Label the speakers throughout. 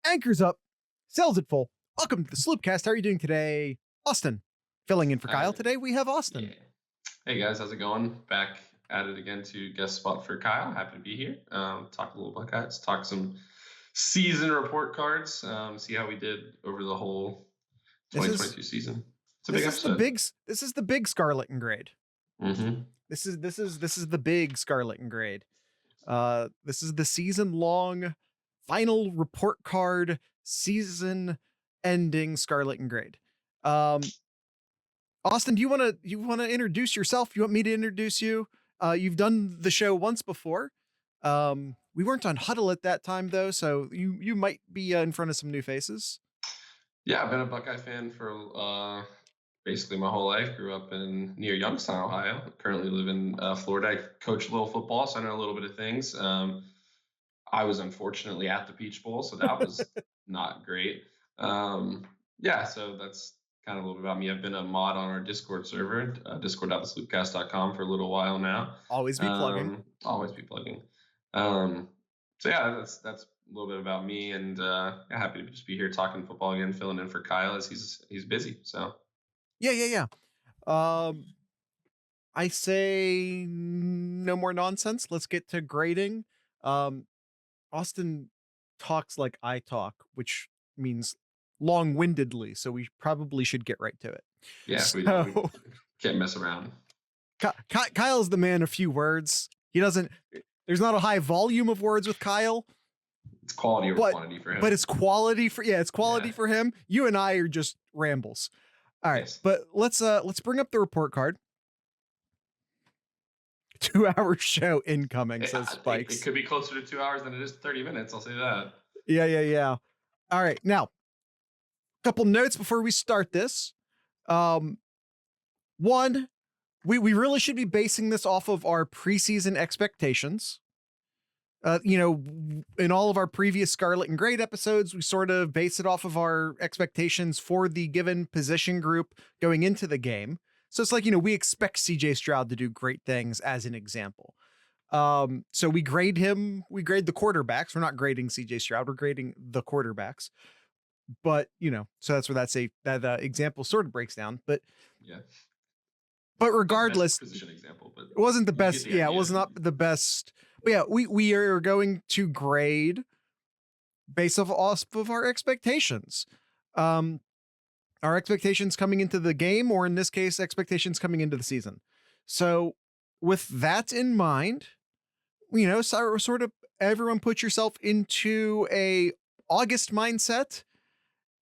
Speaker 1: Anchors up, sails it full. Welcome to the Sloopcast. How are you doing today? Austin, filling in for Kyle. Today we have Austin.
Speaker 2: Yeah. Hey guys, how's it going? Back at it again to guest spot for Kyle. Happy to be here. Talk a little Buckeyes, talk some season report cards, see how we did over the whole 2022 season. It's a big episode.
Speaker 1: This is the big Scarlet and grade.
Speaker 2: Mm-hmm.
Speaker 1: This is the big Scarlet and grade. This is the season long final report card, season ending Scarlet and grade. Austin, do you want to introduce yourself? You want me to introduce you? You've done the show once before. We weren't on Huddle at that time though, so you might be in front of some new faces.
Speaker 2: Yeah, I've been a Buckeye fan for basically my whole life. Grew up near Youngstown, Ohio. Currently live in Florida. I coach a little football, so I know a little bit of things. I was unfortunately at the Peach Bowl, so that was not great. Yeah, so that's kind of a little bit about me. I've been a mod on our Discord server, discord.thesloopcast.com for a little while now.
Speaker 1: Always be plugging.
Speaker 2: Always be plugging. So yeah, that's a little bit about me, and happy to just be here talking football again, filling in for Kyle as he's busy. So
Speaker 1: yeah. I say no more nonsense. Let's get to grading. Austin talks like I talk, which means long-windedly, so we probably should get right to it.
Speaker 2: Yeah, we can't mess around.
Speaker 1: Kyle's the man of few words. There's not a high volume of words with Kyle.
Speaker 2: It's quality over quantity for him.
Speaker 1: But it's quality for for him. You and I are just rambles. All right, yes. But let's bring up the report card. 2-hour show incoming, says Spikes.
Speaker 2: It could be closer to 2 hours than it is 30 minutes. I'll say that.
Speaker 1: Yeah. All right, now, a couple notes before we start this. One, we really should be basing this off of our preseason expectations. In all of our previous Scarlet and Grade episodes, we sort of base it off of our expectations for the given position group going into the game. So it's like, we expect CJ Stroud to do great things as an example. So we grade the quarterbacks. We're not grading CJ Stroud. We're grading the quarterbacks. But, so that's where that example sort of breaks down. But
Speaker 2: yeah.
Speaker 1: But regardless,
Speaker 2: position example, but
Speaker 1: it wasn't the best. Yeah, it was not the best. But yeah, we are going to grade based off of our expectations. Our expectations coming into the game, or in this case, expectations coming into the season. So with that in mind, sort of everyone put yourself into a August mindset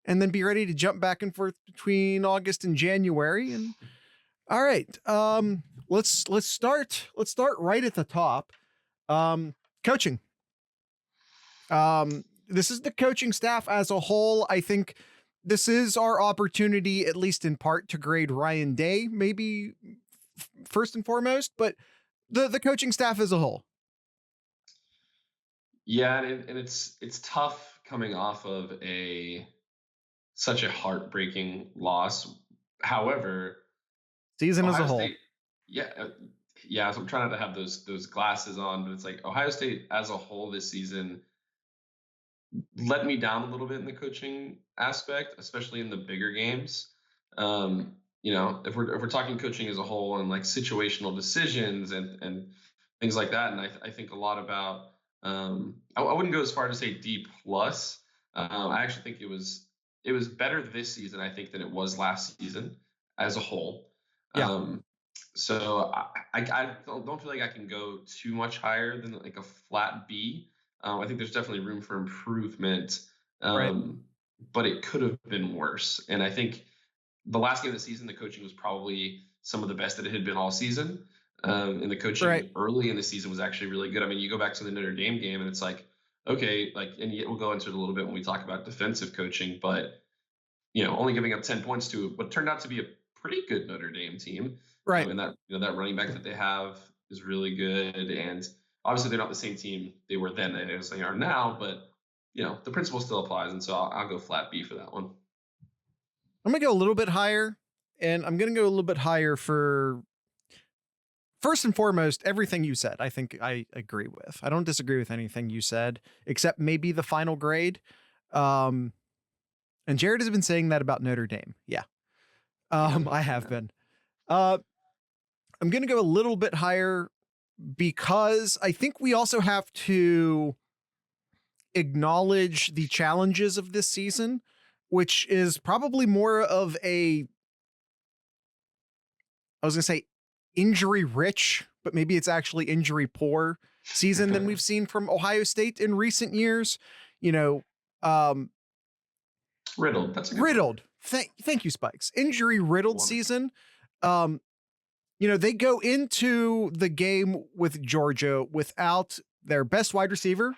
Speaker 1: and then be ready to jump back and forth between August and January. And all right, let's start right at the top. Coaching. This is the coaching staff as a whole. I think this is our opportunity, at least in part, to grade Ryan Day, maybe first and foremost, but the coaching staff as a whole.
Speaker 2: Yeah, and it's tough coming off of such a heartbreaking loss. However,
Speaker 1: season as a whole.
Speaker 2: Yeah. So I'm trying not to have those glasses on, but it's like Ohio State as a whole this season let me down a little bit in the coaching aspect, especially in the bigger games. If we're talking coaching as a whole and like situational decisions and things like that, and I think a lot about. I wouldn't go as far to say D plus. I actually think it was better this season, I think, than it was last season as a whole.
Speaker 1: Yeah.
Speaker 2: So I don't feel like I can go too much higher than like a flat B. I think there's definitely room for improvement, but it could have been worse. And I think the last game of the season, the coaching was probably some of the best that it had been all season. And the coaching early in the season was actually really good. I mean, you go back to the Notre Dame game and it's like, okay, and we'll go into it a little bit when we talk about defensive coaching, but only giving up 10 points to what turned out to be a pretty good Notre Dame team.
Speaker 1: Right.
Speaker 2: And that, that running back that they have is really good. And obviously they're not the same team they were then as they are now, but the principle still applies. And so I'll go flat B for that one.
Speaker 1: I'm going to go a little bit higher, and I'm going to go a little bit higher for first and foremost, everything you said, I think I agree with. I don't disagree with anything you said, except maybe the final grade. And Jared has been saying that about Notre Dame. Yeah. I have been. I'm going to go a little bit higher because I think we also have to acknowledge the challenges of this season, which is probably more of I was going to say injury rich, but maybe it's actually injury poor season than we've seen from Ohio State in recent years.
Speaker 2: Riddled. That's a good
Speaker 1: riddled. Thank you, Spikes. Injury riddled season. They go into the game with Georgia without their best wide receiver.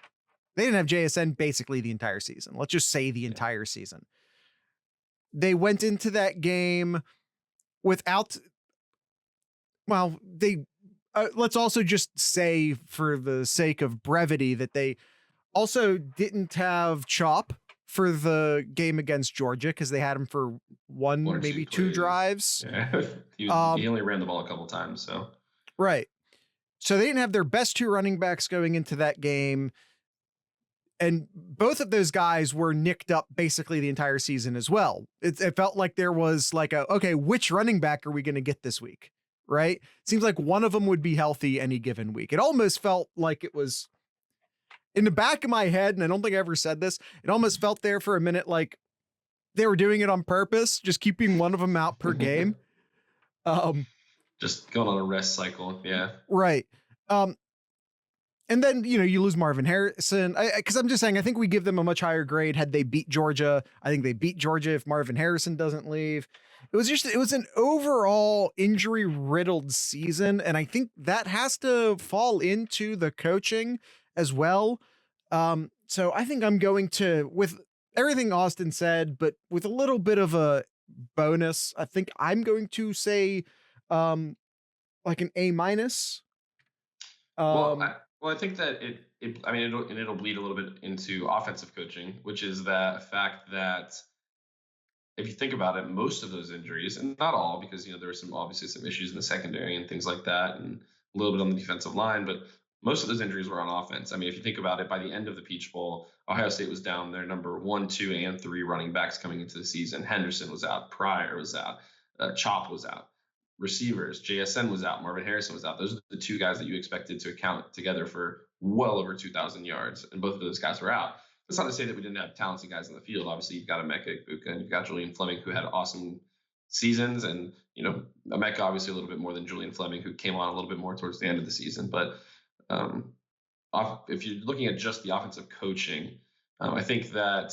Speaker 1: They didn't have JSN basically the entire season. Let's just say the entire season. They went into that game without, let's also just say for the sake of brevity that they also didn't have Chop for the game against Georgia because they had him for one maybe two drives.
Speaker 2: Yeah. he only ran the ball a couple times. So
Speaker 1: right. So they didn't have their best two running backs going into that game. And both of those guys were nicked up basically the entire season as well. It felt like there was like okay, which running back are we going to get this week? Right? Seems like one of them would be healthy any given week. It almost felt like it was in the back of my head, and I don't think I ever said this, it almost felt there for a minute like they were doing it on purpose, just keeping one of them out per game.
Speaker 2: Just going on a rest cycle. Yeah.
Speaker 1: Right. And then, you lose Marvin Harrison. Because I'm just saying, I think we give them a much higher grade had they beat Georgia. I think they beat Georgia if Marvin Harrison doesn't leave. It was an overall injury riddled season. And I think that has to fall into the coaching as well. So I think I'm going to, with everything Austin said, but with a little bit of a bonus, I think I'm going to say like an A-.
Speaker 2: Well, I think that it'll bleed a little bit into offensive coaching, which is the fact that if you think about it, most of those injuries, and not all, because there were obviously some issues in the secondary and things like that, and a little bit on the defensive line, but most of those injuries were on offense. I mean, if you think about it, by the end of the Peach Bowl, Ohio State was down their number 1, 2, and 3 running backs coming into the season. Henderson was out, Pryor was out, Chop was out. Receivers, JSN was out, Marvin Harrison was out. Those are the 2 guys that you expected to account together for well over 2,000 yards, and both of those guys were out. That's not to say that we didn't have talented guys in the field. Obviously, you've got Emeka Egbuka and you've got Julian Fleming, who had awesome seasons, and Emeka obviously a little bit more than Julian Fleming, who came on a little bit more towards the end of the season. But if you're looking at just the offensive coaching, I think that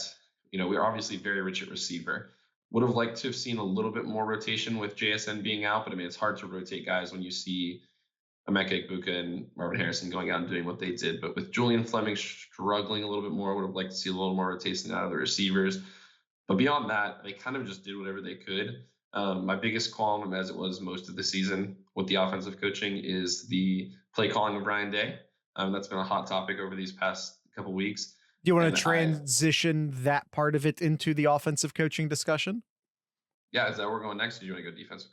Speaker 2: we're obviously very rich at receiver. Would have liked to have seen a little bit more rotation with JSN being out, but I mean, it's hard to rotate guys when you see Emeka Egbuka and Marvin Harrison going out and doing what they did. But with Julian Fleming struggling a little bit more, would have liked to see a little more rotation out of the receivers. But beyond that, they kind of just did whatever they could. My biggest qualm, as it was most of the season with the offensive coaching, is the play calling of Ryan Day. That's been a hot topic over these past couple weeks.
Speaker 1: Do you want to transition that part of it into the offensive coaching discussion?
Speaker 2: Yeah, is that where we're going next? Or do you want to go defensive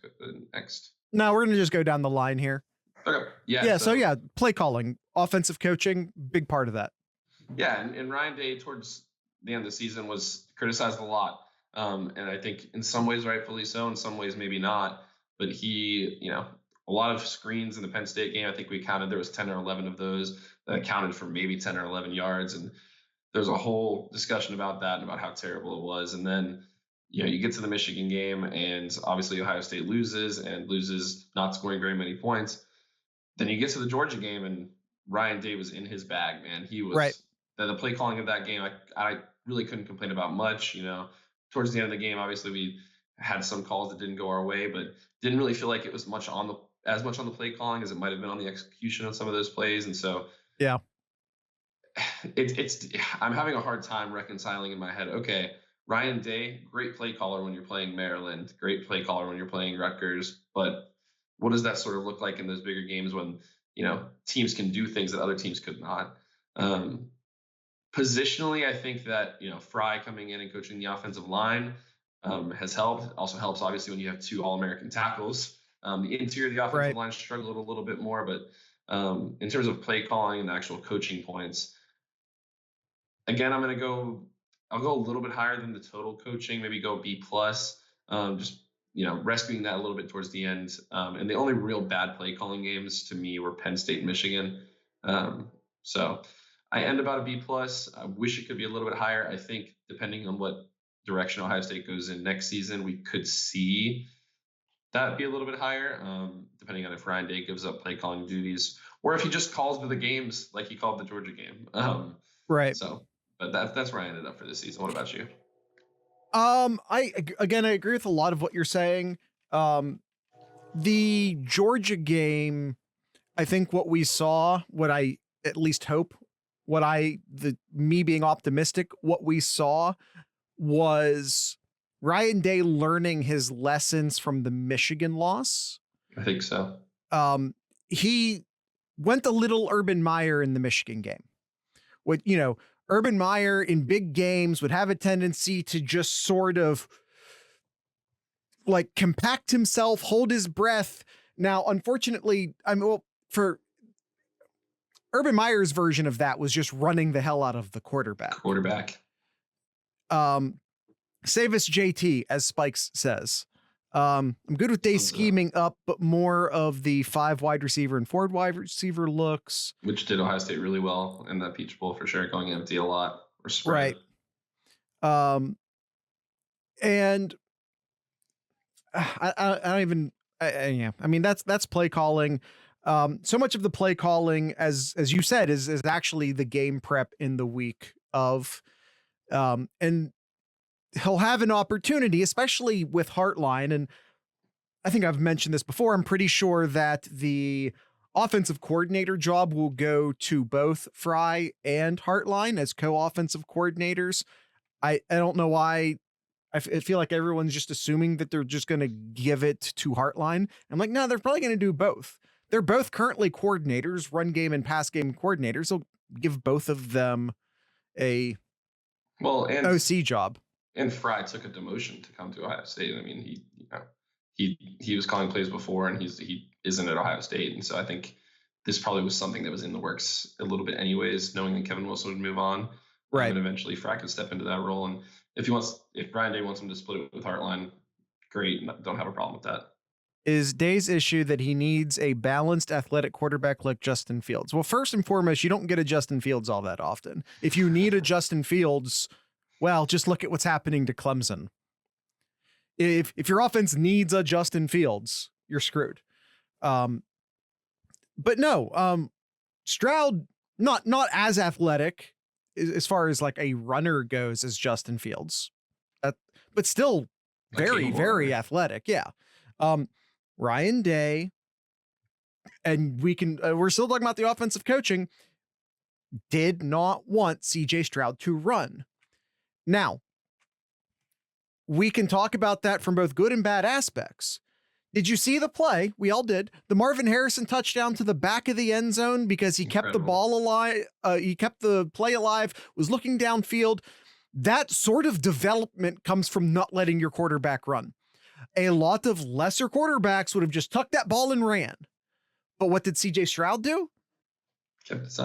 Speaker 2: next?
Speaker 1: No, we're going to just go down the line here.
Speaker 2: Okay.
Speaker 1: Yeah. So play calling, offensive coaching, big part of that.
Speaker 2: Yeah, and Ryan Day towards the end of the season was criticized a lot, and I think in some ways rightfully so, in some ways maybe not. But he, a lot of screens in the Penn State game. I think we counted there was 10 or 11 of those that accounted for maybe 10 or 11 yards, and there's a whole discussion about that and about how terrible it was. And then you get to the Michigan game, and obviously Ohio State loses not scoring very many points. Then you get to the Georgia game, and Ryan Day was in his bag, man. He was right. The play calling of that game, I really couldn't complain about much. Towards the end of the game, obviously we had some calls that didn't go our way, but didn't really feel like it was as much on the play calling as it might have been on the execution of some of those plays. And so,
Speaker 1: yeah,
Speaker 2: I'm having a hard time reconciling in my head. Okay, Ryan Day, great play caller when you're playing Maryland, great play caller when you're playing Rutgers, but what does that sort of look like in those bigger games when teams can do things that other teams could not? Positionally, I think that Fry coming in and coaching the offensive line has helped. Also helps obviously when you have 2 All-American tackles. The interior of the offensive line struggled a little bit more, but in terms of play calling and actual coaching points, again, I'm going to go I'll go a little bit higher than the total coaching, maybe go B plus. Just rescuing that a little bit towards the end. And the only real bad play calling games to me were Penn State and Michigan. So I end about a B plus. I wish it could be a little bit higher. I think depending on what direction Ohio State goes in next season, we could see that be a little bit higher, depending on if Ryan Day gives up play calling duties or if he just calls to the games like he called the Georgia game.
Speaker 1: Right.
Speaker 2: So, but that's where I ended up for this season. What about you?
Speaker 1: I agree with a lot of what you're saying. The Georgia game, I think what we saw, what I at least hope, me being optimistic, what we saw was Ryan Day learning his lessons from the Michigan loss.
Speaker 2: I think so.
Speaker 1: He went a little Urban Meyer in the Michigan game. Urban Meyer in big games would have a tendency to just sort of like compact himself, hold his breath. Now, unfortunately, for Urban Meyer's version of that was just running the hell out of the quarterback. Save us JT, as Spikes says. I'm good with Day scheming up, but more of the 5 wide receiver and 4 wide receiver looks.
Speaker 2: Which did Ohio State really well in that Peach Bowl for sure, going empty a lot or spread.
Speaker 1: Right. And I don't even. I mean, that's play calling. So much of the play calling, as you said, is actually the game prep in the week of, and he'll have an opportunity, especially with Hartline. And I think I've mentioned this before. I'm pretty sure that the offensive coordinator job will go to both Fry and Hartline as co-offensive coordinators. I don't know why. I feel like everyone's just assuming that they're just going to give it to Hartline. I'm like, no, they're probably going to do both. They're both currently coordinators, run game and pass game coordinators. They'll give both of them a OC job.
Speaker 2: And Fry took a demotion to come to Ohio State. I mean, he was calling plays before, and he isn't at Ohio State, and so I think this probably was something that was in the works a little bit, anyways, knowing that Kevin Wilson would move on,
Speaker 1: right?
Speaker 2: And eventually Fry could step into that role. And if Brian Day wants him to split it with Hartline, great, don't have a problem with that.
Speaker 1: Is Day's issue that he needs a balanced athletic quarterback like Justin Fields? Well, first and foremost, you don't get a Justin Fields all that often. If you need a Justin Fields, well, just look at what's happening to Clemson. If your offense needs a Justin Fields, you're screwed. But no, Stroud, not as athletic as far as like a runner goes as Justin Fields, but still very, very athletic. Yeah. Ryan Day, and we're still talking about the offensive coaching, did not want CJ Stroud to run. Now, we can talk about that from both good and bad aspects. Did you see the play? We all did. The Marvin Harrison touchdown to the back of the end zone because he kept the ball alive. He kept the play alive, was looking downfield. That sort of development comes from not letting your quarterback run. A lot of lesser quarterbacks would have just tucked that ball and ran. But what did CJ Stroud do?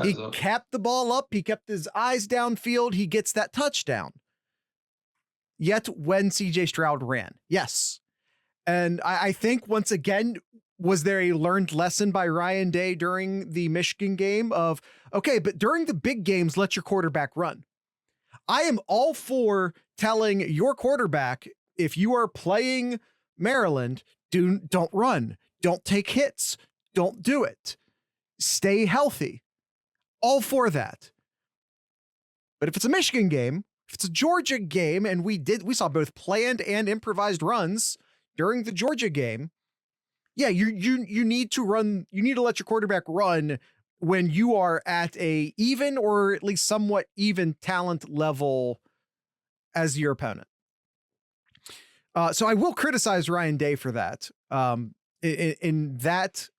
Speaker 1: He kept the ball up. He kept his eyes downfield. He gets that touchdown. Yet when CJ Stroud ran, yes. And I think once again, was there a learned lesson by Ryan Day during the Michigan game of, okay, but during the big games, let your quarterback run. I am all for telling your quarterback, if you are playing Maryland, don't run, don't take hits, don't do it. Stay healthy. All for that. But if it's a Michigan game, if it's a Georgia game, and we saw both planned and improvised runs during the Georgia game, yeah, you need to run, you need to let your quarterback run when you are at a even or at least somewhat even talent level as your opponent. So I will criticize Ryan Day for that, in that,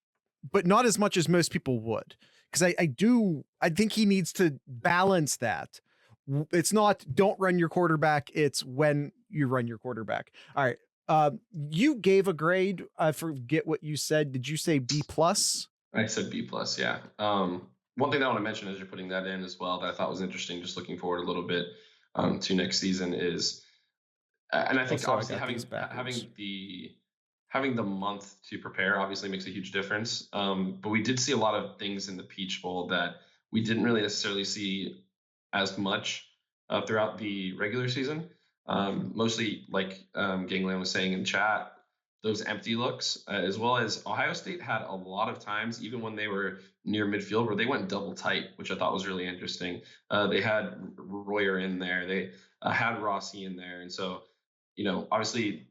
Speaker 1: but not as much as most people would, because I think he needs to balance that. It's not don't run your quarterback, it's when you run your quarterback. All right. You gave a grade. I forget what you said. Did you say B+?
Speaker 2: I said B+, yeah. One thing I want to mention as you're putting that in as well that I thought was interesting, just looking forward a little bit. to next season is, and I think
Speaker 1: Also, I
Speaker 2: obviously
Speaker 1: got these backwards.
Speaker 2: having the month to prepare obviously makes a huge difference. But we did see a lot of things in the Peach Bowl that we didn't really necessarily see as much throughout the regular season. Mostly, like Gangland was saying in chat, those empty looks, as well as Ohio State had a lot of times, even when they were near midfield, where they went double tight, which I thought was really interesting. They had Royer in there, they had Rossi in there, and so obviously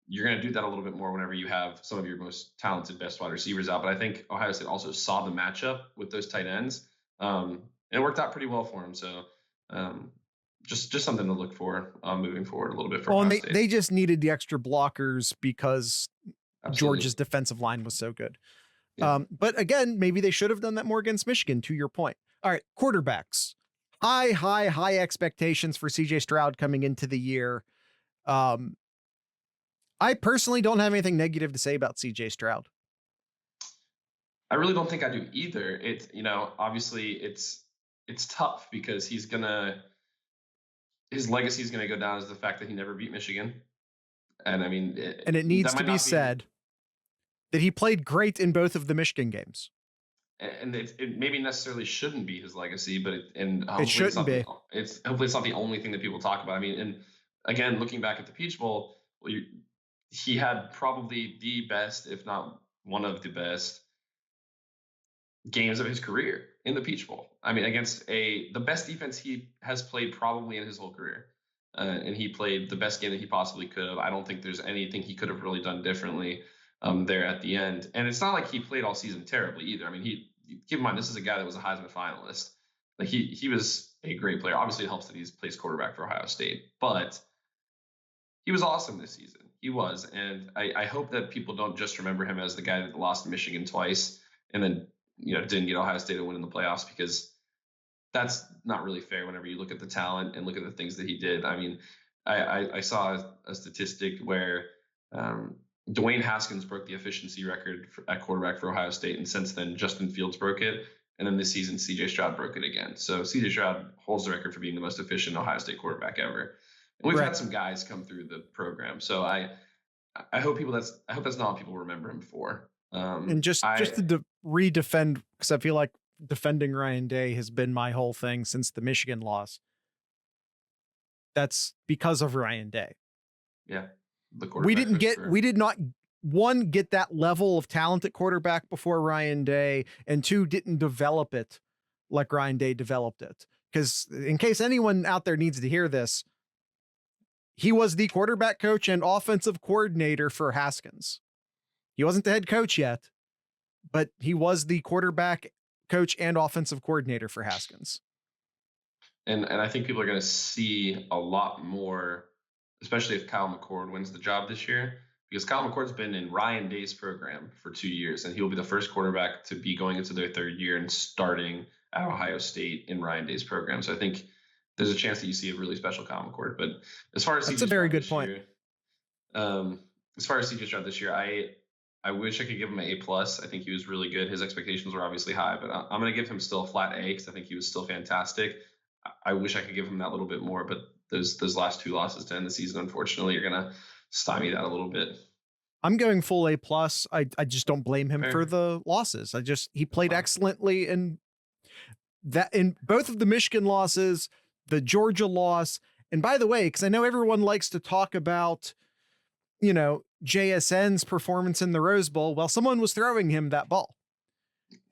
Speaker 2: you're going to do that a little bit more whenever you have some of your most talented, best wide receivers out. But I think Ohio State also saw the matchup with those tight ends, and it worked out pretty well for them. So um, just something to look for moving forward a little bit for
Speaker 1: Well,
Speaker 2: Ohio
Speaker 1: and
Speaker 2: State.
Speaker 1: they just needed the extra blockers because
Speaker 2: Absolutely.
Speaker 1: Georgia's defensive line was so good.
Speaker 2: Yeah.
Speaker 1: But again, maybe they should have done that more against Michigan, to your point. All right, quarterbacks. High expectations for CJ Stroud coming into the year. I personally don't have anything negative to say about CJ Stroud.
Speaker 2: I really don't think I do either. It's obviously it's tough because his legacy is gonna go down as the fact that he never beat Michigan, and I mean,
Speaker 1: And it needs
Speaker 2: that
Speaker 1: to
Speaker 2: might
Speaker 1: be
Speaker 2: not be his,
Speaker 1: said that he played great in both of the Michigan games.
Speaker 2: and it maybe necessarily shouldn't be his legacy, but
Speaker 1: It
Speaker 2: hopefully
Speaker 1: shouldn't be.
Speaker 2: hopefully it's not the only thing that people talk about. I mean, and again, looking back at the Peach Bowl, he had probably the best, if not one of the best, games of his career in the Peach Bowl. I mean, against the best defense he has played probably in his whole career, and he played the best game that he possibly could have. I don't think there's anything he could have really done differently there at the end. And it's not like he played all season terribly either. I mean, keep in mind this is a guy that was a Heisman finalist. Like he was a great player. Obviously, it helps that he plays quarterback for Ohio State, but he was awesome this season. He was, and I hope that people don't just remember him as the guy that lost to Michigan twice and then didn't get Ohio State to win in the playoffs, because that's not really fair whenever you look at the talent and look at the things that he did. I mean, I saw a statistic where Dwayne Haskins broke the efficiency record at quarterback for Ohio State, and since then Justin Fields broke it, and then this season CJ Stroud broke it again. So CJ Stroud holds the record for being the most efficient Ohio State quarterback ever. And we've had some guys come through the program, so I hope that's not what people remember him for.
Speaker 1: And just to redefend, because I feel like defending Ryan Day has been my whole thing since the Michigan loss. That's because of Ryan Day.
Speaker 2: Yeah,
Speaker 1: we did not one, get that level of talent at quarterback before Ryan Day, and two, didn't develop it like Ryan Day developed it. Because in case anyone out there needs to hear this, he was the quarterback coach and offensive coordinator for Haskins. He wasn't the head coach yet, but he was the quarterback coach and offensive coordinator for Haskins.
Speaker 2: And I think people are going to see a lot more, especially if Kyle McCord wins the job this year, because Kyle McCord's been in Ryan Day's program for 2 years, and he will be the first quarterback to be going into their third year and starting at Ohio State in Ryan Day's program. So I think there's a chance that you see a really special Kyle McCord. But as far as
Speaker 1: that's a very good point.
Speaker 2: As far as CJ Stroud this year, I wish I could give him an A+. I think he was really good. His expectations were obviously high, but I'm going to give him still a flat A because I think he was still fantastic. I wish I could give him that little bit more, but those last 2 losses to end the season, unfortunately, are going to stymie that a little bit.
Speaker 1: I'm going full A+. I just don't blame him for the losses. He played excellently in both of the Michigan losses, the Georgia loss. And by the way, because I know everyone likes to talk about, JSN's performance in the Rose Bowl. Well, someone was throwing him that ball.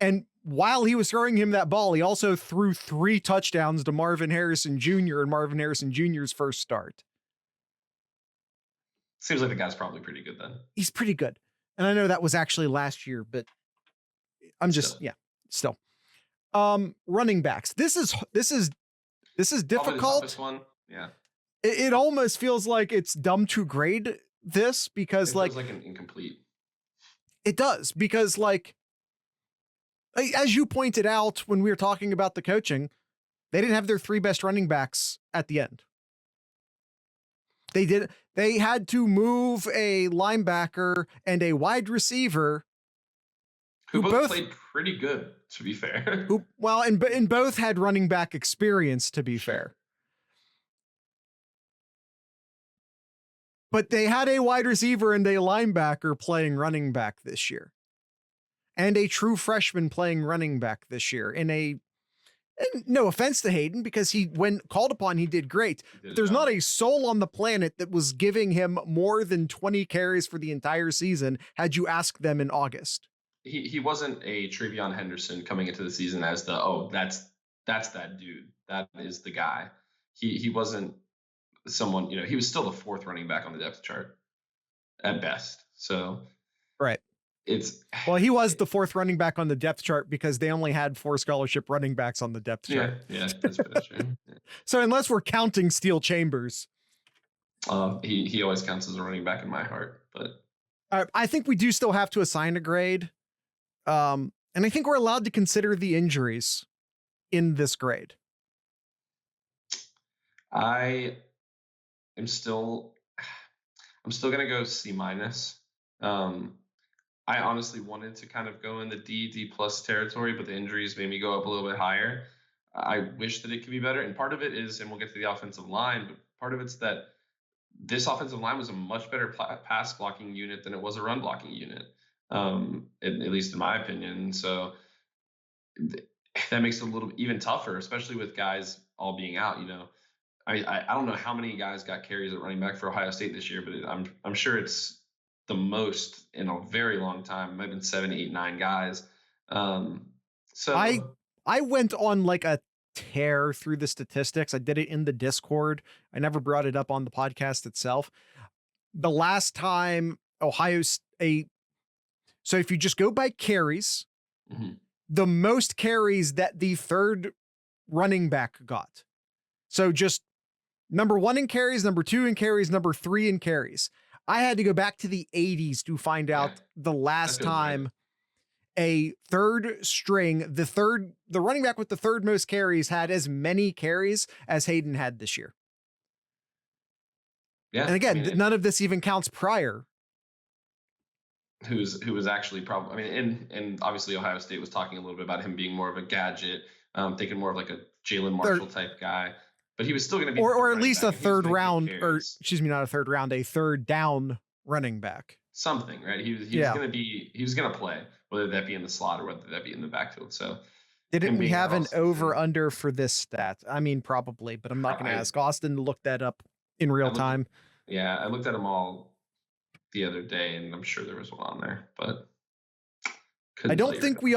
Speaker 1: And while he was throwing him that ball, he also threw 3 touchdowns to Marvin Harrison Jr. in Marvin Harrison Jr.'s first start.
Speaker 2: Seems like the guy's probably pretty good then.
Speaker 1: He's pretty good. And I know that was actually last year, but I'm just, still. Running backs. This is difficult.
Speaker 2: The toughest one. Yeah.
Speaker 1: It almost feels like it's dumb to grade this because
Speaker 2: it feels like an incomplete.
Speaker 1: It does, because as you pointed out when we were talking about the coaching, they didn't have their 3 best running backs at the end. They had to move a linebacker and a wide receiver
Speaker 2: who both played pretty good, to be fair.
Speaker 1: And both had running back experience, to be fair. But they had a wide receiver and a linebacker playing running back this year, and a true freshman playing running back this year and no offense to Hayden, because when called upon, he did great. But there's not a soul on the planet that was giving him more than 20 carries for the entire season had you asked them in August.
Speaker 2: He wasn't a Travion Henderson coming into the season as that's that dude. That is the guy. He wasn't someone, he was still the fourth running back on the depth chart at best. So
Speaker 1: right.
Speaker 2: Well,
Speaker 1: he was the fourth running back on the depth chart because they only had 4 scholarship running backs on the depth chart.
Speaker 2: Yeah, that's true. Yeah.
Speaker 1: So unless we're counting Steel Chambers,
Speaker 2: he always counts as a running back in my heart. But
Speaker 1: I think we do still have to assign a grade, and I think we're allowed to consider the injuries in this grade.
Speaker 2: I'm still gonna go C-. I honestly wanted to kind of go in the D+ territory, but the injuries made me go up a little bit higher. I wish that it could be better. And part of it is, and we'll get to the offensive line, but part of it's that this offensive line was a much better pass blocking unit than it was a run blocking unit, at least in my opinion. So that makes it a little even tougher, especially with guys all being out. I don't know how many guys got carries at running back for Ohio State this year, but I'm sure it's the most in a very long time. It might have been 7, 8, 9 guys. So
Speaker 1: I went on like a tear through the statistics. I did it in the Discord. I never brought it up on the podcast itself. The last time Ohio State, so if you just go by carries, the most carries that the third running back got. So just number 1 in carries, number 2 in carries, number 3 in carries. I had to go back to the 80s to find out the last time a third string, the running back with the third most carries had as many carries as Hayden had this year.
Speaker 2: Yeah.
Speaker 1: And again, none of this even counts prior.
Speaker 2: Who was actually probably, and obviously Ohio State was talking a little bit about him being more of a gadget, thinking more of like a Jalen Marshall type guy. But he was still going to be,
Speaker 1: or at least a third round, or excuse me, not a third round, a third down running back.
Speaker 2: Something, right? He was going to play, whether that be in the slot or whether that be in the backfield. So
Speaker 1: didn't we have an over under for this stat? I mean, probably, but I'm not going to ask Austin to look that up in real time.
Speaker 2: Yeah, I looked at them all the other day, and I'm sure there was one on there, but
Speaker 1: I don't think we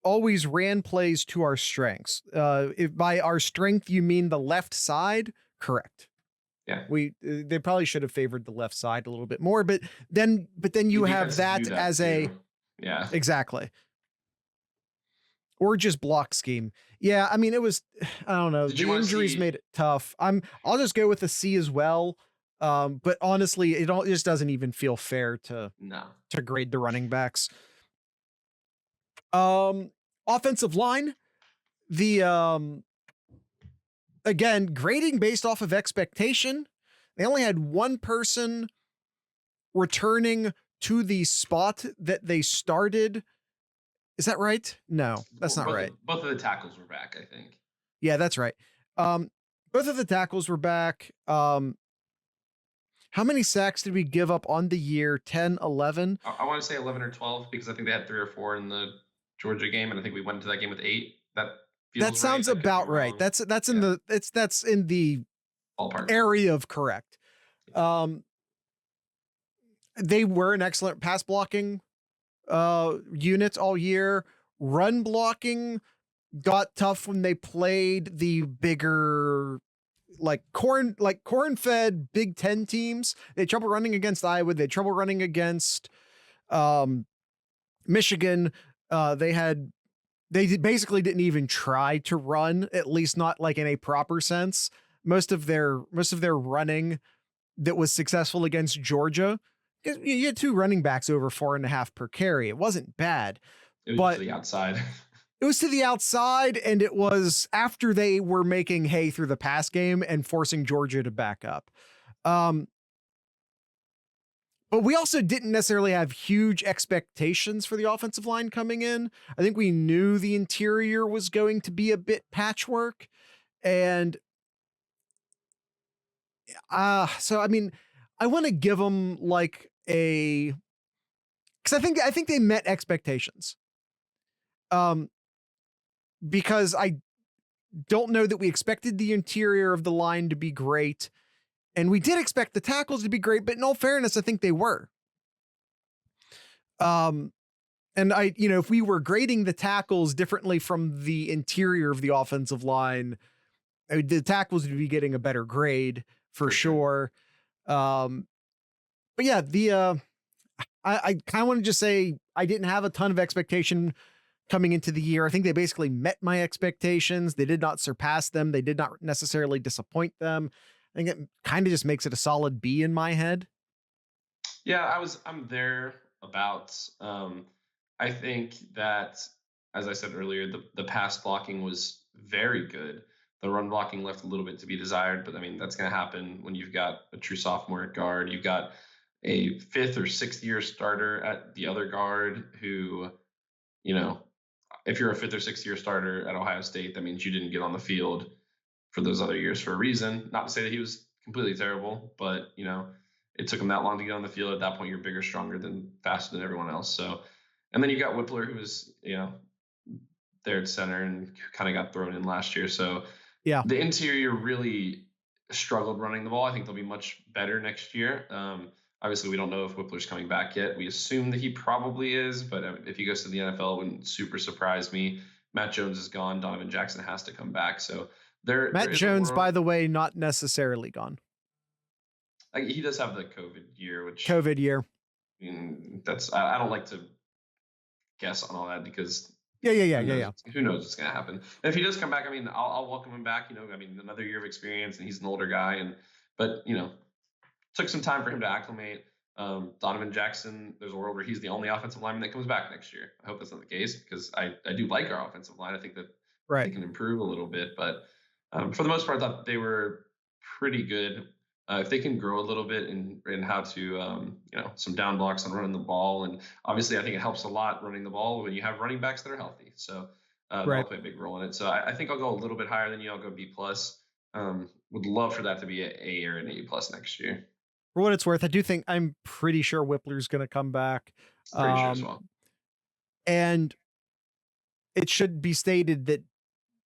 Speaker 1: always ran plays to our strengths. If by our strength you mean the left side, correct.
Speaker 2: Yeah,
Speaker 1: they probably should have favored the left side a little bit more, but then you have that as a exactly, or just block scheme. Yeah, I mean it was, I don't know. The injuries made it tough. I'll just go with a C as well. But honestly, it just doesn't even feel fair to grade the running backs. Offensive line, again, grading based off of expectation. They only had 1 person returning to the spot that they started. Is that right? No, that's not right.
Speaker 2: Both of the tackles were back, I think.
Speaker 1: Yeah, that's right. Both of the tackles were back. How many sacks did we give up on the year? 10, 11?
Speaker 2: I want to say 11 or 12 because I think they had 3 or 4 in the Georgia game, and I think we went into that game with 8. That
Speaker 1: sounds about right. That's in the ballpark area of correct. They were an excellent pass blocking unit all year. Run blocking got tough when they played the bigger corn-fed Big Ten teams. They had trouble running against Iowa. They had trouble running against Michigan. They basically didn't even try to run, at least not like in a proper sense. Most of their running that was successful against Georgia, you had 2 running backs over 4.5 per carry. It wasn't bad.
Speaker 2: It was to the outside.
Speaker 1: It was to the outside, and it was after they were making hay through the pass game and forcing Georgia to back up. But we also didn't necessarily have huge expectations for the offensive line coming in. I think we knew the interior was going to be a bit patchwork. And so, I mean, I want to give them like a, because I think they met expectations. Um, because I don't know that we expected the interior of the line to be great, and we did expect the tackles to be great, but in all fairness, I think they were. And if we were grading the tackles differently from the interior of the offensive line, the tackles would be getting a better grade for sure. But yeah, I kind of want to just say I didn't have a ton of expectation coming into the year. I think they basically met my expectations. They did not surpass them. They did not necessarily disappoint them. I think it kind of just makes it a solid B in my head.
Speaker 2: Yeah, I'm there about. I think that, as I said earlier, the pass blocking was very good. The run blocking left a little bit to be desired, but I mean that's going to happen when you've got a true sophomore at guard. You've got a 5th or 6th year starter at the other guard who, you know, if you're a 5th or 6th year starter at Ohio State, that means you didn't get on the field for those other years for a reason. Not to say that he was completely terrible, but it took him that long to get on the field. At that point, you're bigger, stronger, faster than everyone else. So, and then you got Whippler, who was there at center and kind of got thrown in last year. So
Speaker 1: yeah,
Speaker 2: the interior really struggled running the ball. I think they'll be much better next year. Obviously, we don't know if Whippler's coming back yet. We assume that he probably is, but if he goes to the NFL, it wouldn't super surprise me. Matt Jones is gone. Donovan Jackson has to come back. So
Speaker 1: Matt Jones, by the way, not necessarily gone.
Speaker 2: He does have the COVID year, which
Speaker 1: COVID year.
Speaker 2: That's I don't like to guess on all that because
Speaker 1: yeah.
Speaker 2: Who knows what's going to happen? And if he does come back, I mean, I'll welcome him back. I mean, another year of experience, and he's an older guy, but took some time for him to acclimate. Donovan Jackson, there's a world where he's the only offensive lineman that comes back next year. I hope that's not the case because I do like our offensive line. I think that they can improve a little bit, but for the most part, I thought they were pretty good. If they can grow a little bit in how to, some down blocks on running the ball, and obviously I think it helps a lot running the ball when you have running backs that are healthy. So that'll play a big role in it. So I think I'll go a little bit higher than you. I'll go B plus. Would love for that to be an A or an A plus next year.
Speaker 1: For what it's worth, I'm pretty sure Whippler's going to come back.
Speaker 2: Pretty sure as well.
Speaker 1: And it should be stated that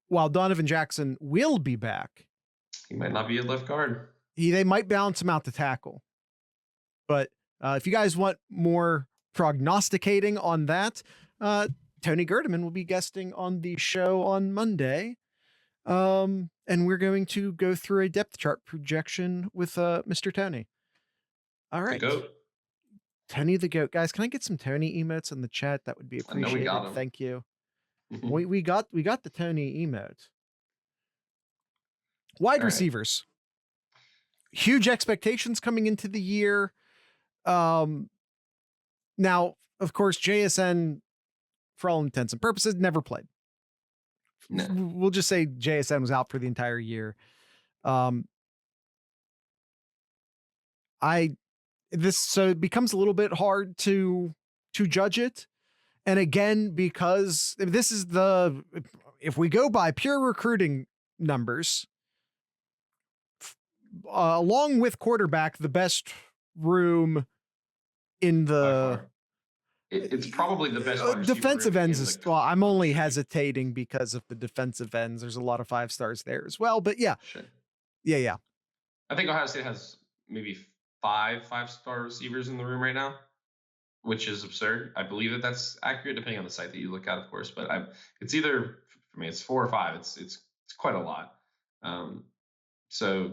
Speaker 1: while Donovan Jackson will be back,
Speaker 2: he might not be a left guard.
Speaker 1: They might balance him out to tackle. But if you guys want more prognosticating on that, Tony Gerdeman will be guesting on the show on Monday. And we're going to go through a depth chart projection with Mr. Tony. All right.
Speaker 2: The GOAT.
Speaker 1: Tony the GOAT. Guys, can I get some Tony emotes in the chat? That would be appreciated.
Speaker 2: We got him.
Speaker 1: Thank you. we got the Tony emote. Wide receivers. Huge expectations coming into the year. Now, of course, JSN, for all intents and purposes, never played.
Speaker 2: No.
Speaker 1: We'll just say JSN was out for the entire year. So it becomes a little bit hard to judge it. And again, because if we go by pure recruiting numbers, along with quarterback, the best room in the
Speaker 2: it's probably the best
Speaker 1: defensive ends. I'm only hesitating because of the defensive ends. There's a lot of 5 stars there as well, but yeah.
Speaker 2: Sure.
Speaker 1: Yeah.
Speaker 2: I think Ohio State has maybe 5 5-star receivers in the room right now, which is absurd. I believe that's accurate depending on the site that you look at, of course, but it's either, for me, it's 4 or 5. It's quite a lot. So,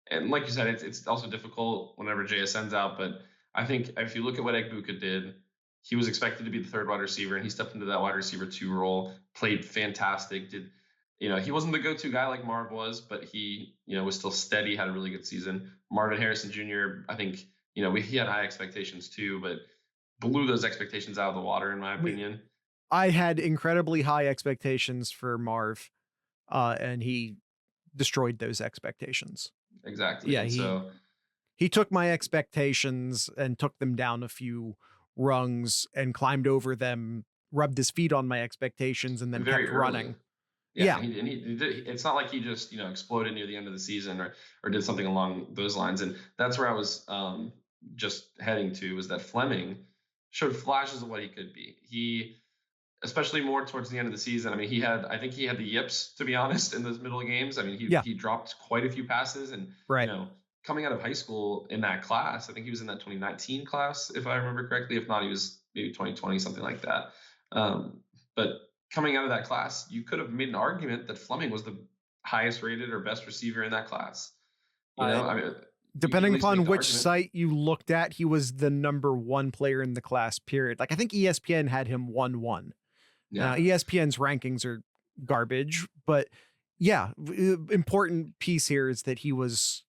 Speaker 2: and like you said, it's also difficult whenever JSN's out, but I think if you look at what Egbuka did, he was expected to be the 3rd wide receiver, and he stepped into that wide receiver 2 role, played fantastic. He wasn't the go-to guy like Marv was, but he, was still steady, had a really good season. Marvin Harrison Jr., I think, he had high expectations too, but blew those expectations out of the water, in my opinion.
Speaker 1: I had incredibly high expectations for Marv, and he destroyed those expectations.
Speaker 2: Exactly.
Speaker 1: Yeah, he took my expectations and took them down a few rungs and climbed over them, rubbed his feet on my expectations, and then kept running.
Speaker 2: Yeah,
Speaker 1: Yeah.
Speaker 2: and he did, it's not like he just exploded near the end of the season or did something along those lines. And that's where I was just heading to, was that Fleming showed flashes of what he could be. He, especially more towards the end of the season. I mean, I think he had the yips, to be honest, in those middle of games. I mean,
Speaker 1: Yeah.
Speaker 2: he dropped quite a few passes, and
Speaker 1: Right.
Speaker 2: coming out of high school in that class, I think he was in that 2019 class, if I remember correctly. If not, he was maybe 2020, something like that. But coming out of that class, you could have made an argument that Fleming was the highest rated or best receiver in that class.
Speaker 1: Uh,
Speaker 2: I mean, you could at
Speaker 1: Depending
Speaker 2: least make
Speaker 1: upon
Speaker 2: the
Speaker 1: which
Speaker 2: argument.
Speaker 1: site you looked at, he was the number one player in the class, period. Like, I think ESPN had him 1-1. Now,
Speaker 2: Yeah.
Speaker 1: ESPN's rankings are garbage, but yeah, important piece here is that he was,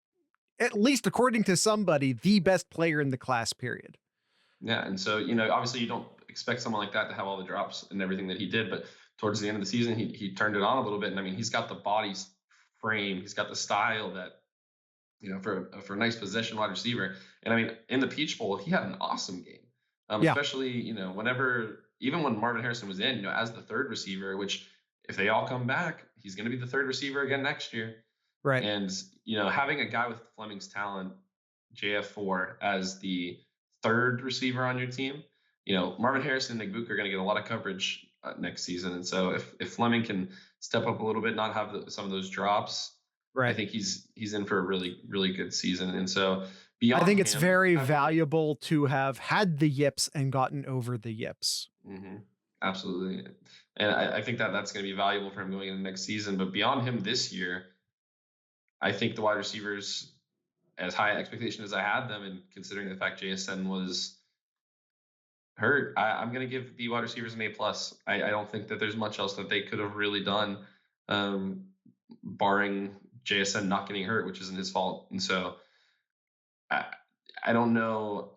Speaker 1: at least according to somebody, the best player in the class, period.
Speaker 2: Yeah, and so obviously you don't expect someone like that to have all the drops and everything that he did, but towards the end of the season, he turned it on a little bit, and I mean, he's got the body frame, he's got the style that for a nice possession wide receiver. And I mean, in the Peach Bowl, he had an awesome game,
Speaker 1: Yeah.
Speaker 2: especially whenever, even when Marvin Harrison was in, as the third receiver, which if they all come back, he's going to be the third receiver again next year.
Speaker 1: Right.
Speaker 2: And having a guy with Fleming's talent, JF4, as the third receiver on your team, Marvin Harrison and Nick Book are going to get a lot of coverage next season. And so if Fleming can step up a little bit, not have some of those drops, I
Speaker 1: Right.
Speaker 2: think he's in for a really, really good season. And so
Speaker 1: I
Speaker 2: beyond
Speaker 1: think it's
Speaker 2: him,
Speaker 1: very valuable to have had the yips and gotten over the yips.
Speaker 2: Absolutely. And I think that that's going to be valuable for him going into next season. But beyond him this year, I think the wide receivers, as high expectation as I had them, and considering the fact JSN was hurt, I'm going to give the wide receivers an A+. I don't think that there's much else that they could have really done, barring JSN not getting hurt, which isn't his fault. And so I don't know.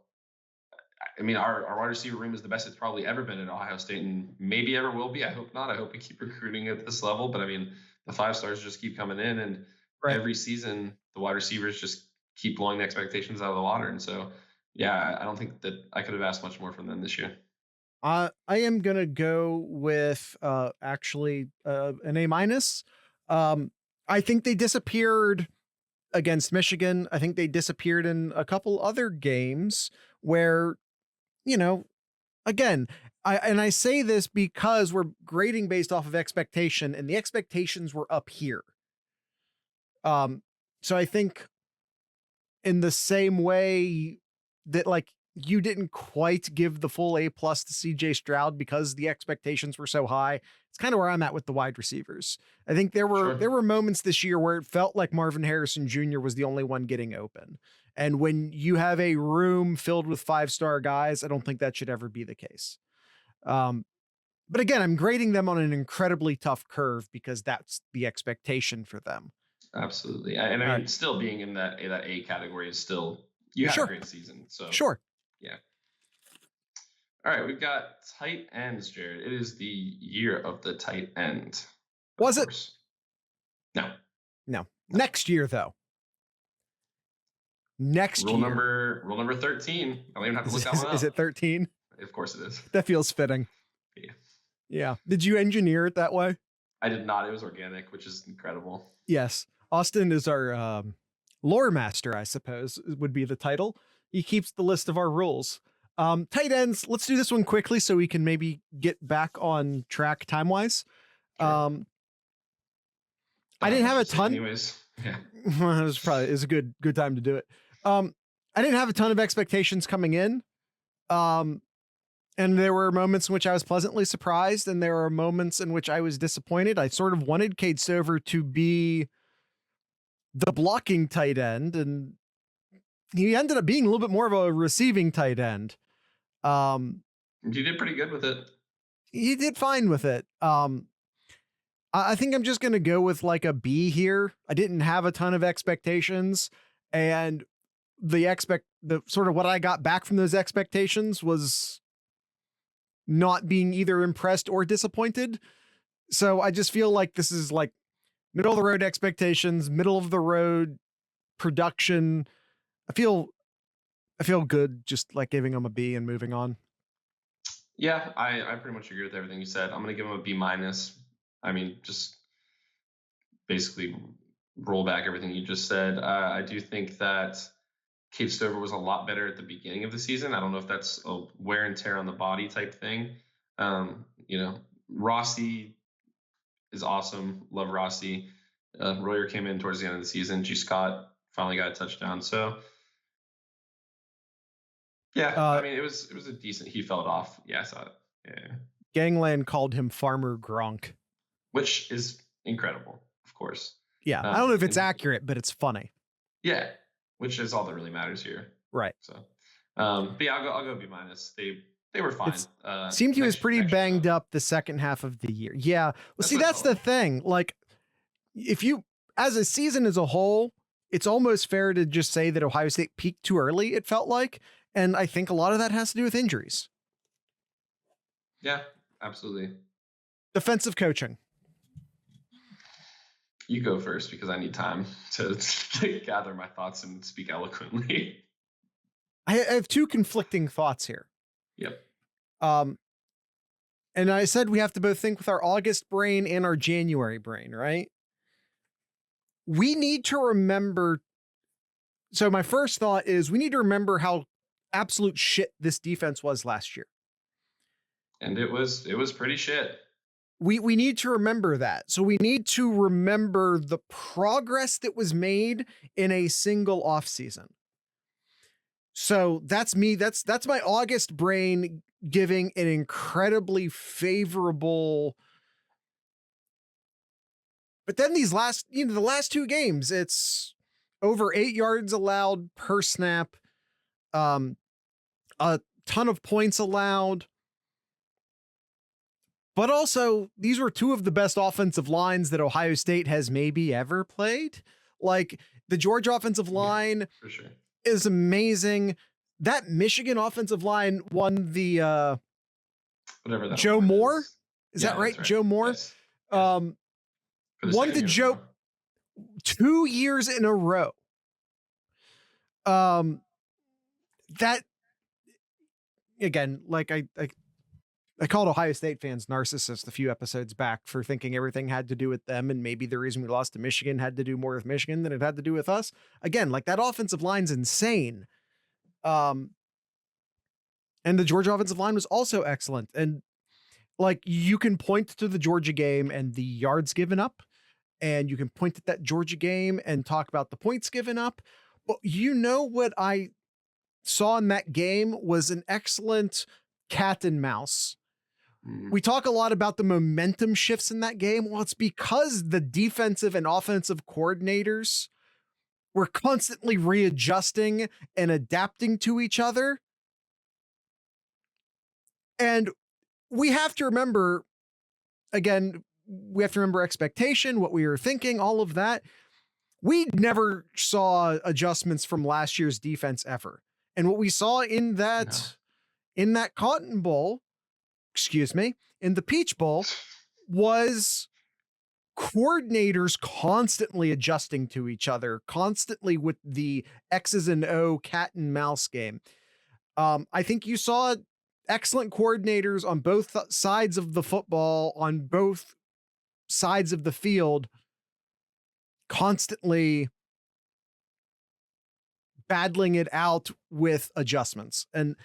Speaker 2: I mean, our wide receiver room is the best it's probably ever been at Ohio State, and maybe ever will be. I hope not. I hope we keep recruiting at this level. But I mean, the 5-stars just keep coming in, and
Speaker 1: Right.
Speaker 2: every season the wide receivers just keep blowing the expectations out of the water. And so, yeah, I don't think that I could have asked much more from them this year.
Speaker 1: I am gonna go with actually an A-. I think they disappeared against Michigan. I think they disappeared in a couple other games where, again, I say this because we're grading based off of expectation, and the expectations were up here. So I think in the same way that, like, you didn't quite give the full A+ to CJ Stroud because the expectations were so high, it's kind of where I'm at with the wide receivers. I think there were moments this year where it felt like Marvin Harrison Jr. was the only one getting open. And when you have a room filled with 5-star guys, I don't think that should ever be the case. But again, I'm grading them on an incredibly tough curve because that's the expectation for them.
Speaker 2: Absolutely. And I mean, still being in that A category is still, you had a great season. So
Speaker 1: sure.
Speaker 2: Yeah. All right, we've got tight ends, Jared. It is the year of the tight end.
Speaker 1: Was it?
Speaker 2: No.
Speaker 1: Next year, though.
Speaker 2: Rule number 13. I don't even have to look that one up.
Speaker 1: Is it 13?
Speaker 2: Of course it is.
Speaker 1: That feels fitting. Yeah. Did you engineer it that way?
Speaker 2: I did not. It was organic, which is incredible.
Speaker 1: Yes. Austin is our lore master, I suppose, would be the title. He keeps the list of our rules. Tight ends, let's do this one quickly so we can maybe get back on track time-wise.
Speaker 2: Sure.
Speaker 1: I didn't have a ton.
Speaker 2: Anyways, yeah.
Speaker 1: It was a good time to do it. I didn't have a ton of expectations coming in. And there were moments in which I was pleasantly surprised, and there were moments in which I was disappointed. I sort of wanted Cade Stover to be the blocking tight end, and he ended up being a little bit more of a receiving tight end.
Speaker 2: You did pretty good with it.
Speaker 1: He did fine with it. I think I'm just going to go with like a B here. I didn't have a ton of expectations, and the sort of what I got back from those expectations was not being either impressed or disappointed. So I just feel like this is like middle of the road expectations, middle of the road production. I feel good just like giving him a B and moving on.
Speaker 2: Yeah, I pretty much agree with everything you said. I'm going to give him a B-. I mean, just basically roll back everything you just said. I do think that Kate Stover was a lot better at the beginning of the season. I don't know if that's a wear and tear on the body type thing. Rossi is awesome. Love Rossi. Royer came in towards the end of the season. G. Scott finally got a touchdown. So yeah, I mean, it was a decent. He fell off. Yeah, I saw it. Yeah.
Speaker 1: Gangland called him Farmer Gronk,
Speaker 2: which is incredible, of course.
Speaker 1: Yeah, I don't know if it's accurate, but it's funny.
Speaker 2: Yeah, which is all that really matters here.
Speaker 1: Right.
Speaker 2: So, but yeah, I'll go B-. They were fine.
Speaker 1: Seemed he was pretty banged up the second half of the year. Yeah. Well, that's the thing. Like, if you, as a season as a whole, it's almost fair to just say that Ohio State peaked too early, it felt like. And I think a lot of that has to do with injuries.
Speaker 2: Yeah, absolutely.
Speaker 1: Defensive coaching.
Speaker 2: You go first because I need time to gather my thoughts and speak eloquently.
Speaker 1: I have two conflicting thoughts here.
Speaker 2: Yep.
Speaker 1: And I said we have to both think with our August brain and our January brain, right? We need to remember. So my first thought is we need to remember how absolute shit this defense was last year.
Speaker 2: And it was pretty shit.
Speaker 1: We need to remember that. So we need to remember the progress that was made in a single offseason. So that's me. That's my August brain giving an incredibly favorable. But then these last, the last two games, it's over 8 yards allowed per snap, a ton of points allowed. But also, these were two of the best offensive lines that Ohio State has maybe ever played. Like, the Georgia offensive line
Speaker 2: for sure
Speaker 1: is amazing. That Michigan offensive line won the
Speaker 2: whatever that
Speaker 1: Joe Moore. Is that right? Joe Moore.
Speaker 2: Yes.
Speaker 1: Won the Joe 2 years in a row. That again, like I called Ohio State fans narcissists a few episodes back for thinking everything had to do with them, and maybe the reason we lost to Michigan had to do more with Michigan than it had to do with us. Again, like, that offensive line's insane. And the Georgia offensive line was also excellent. And like, you can point to the Georgia game and the yards given up, and you can point at that Georgia game and talk about the points given up. But what I saw in that game was an excellent cat and mouse. We talk a lot about the momentum shifts in that game. Well, it's because the defensive and offensive coordinators were constantly readjusting and adapting to each other. And we have to remember, again, expectation, what we were thinking, all of that. We never saw adjustments from last year's defense ever. And what we saw in that Cotton Bowl, in the Peach Bowl, was coordinators constantly adjusting to each other, constantly with the X's and O cat and mouse game. I think you saw excellent coordinators on both sides of the football, on both sides of the field, constantly battling it out with adjustments. And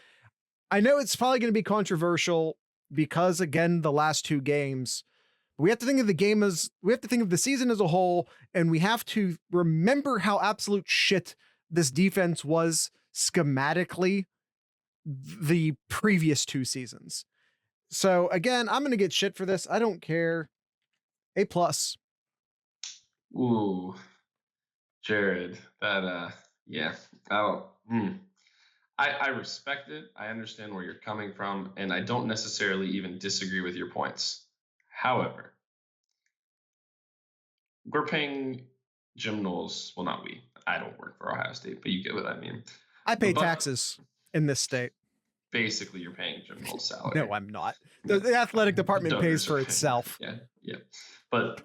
Speaker 1: I know it's probably going to be controversial because, again, the last two games, we have to think of the season as a whole, and we have to remember how absolute shit this defense was schematically the previous two seasons. So again, I'm going to get shit for this. I don't care. A+.
Speaker 2: Ooh, Jared, that, yeah. I respect it. I understand where you're coming from, and I don't necessarily even disagree with your points. However, we're paying Jim Knowles. Well, not we. I don't work for Ohio State, but you get what I mean.
Speaker 1: I pay taxes in this state.
Speaker 2: Basically, you're paying Jim Knowles' salary.
Speaker 1: No, I'm not. The athletic department pays for itself.
Speaker 2: Yeah. But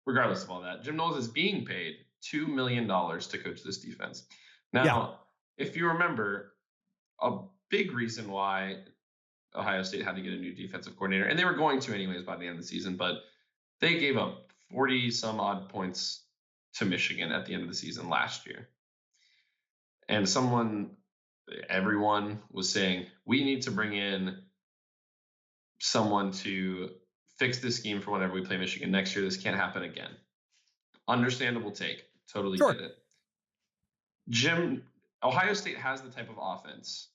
Speaker 2: regardless of all that, Jim Knowles is being paid $2 million to coach this defense. Now, if you remember, a big reason why Ohio State had to get a new defensive coordinator, and they were going to anyways by the end of the season, but they gave up 40 some odd points to Michigan at the end of the season last year. And everyone was saying, we need to bring in someone to fix this scheme for whenever we play Michigan next year. This can't happen again. Understandable take. Totally
Speaker 1: Sure.
Speaker 2: get it. Ohio State has the type of offense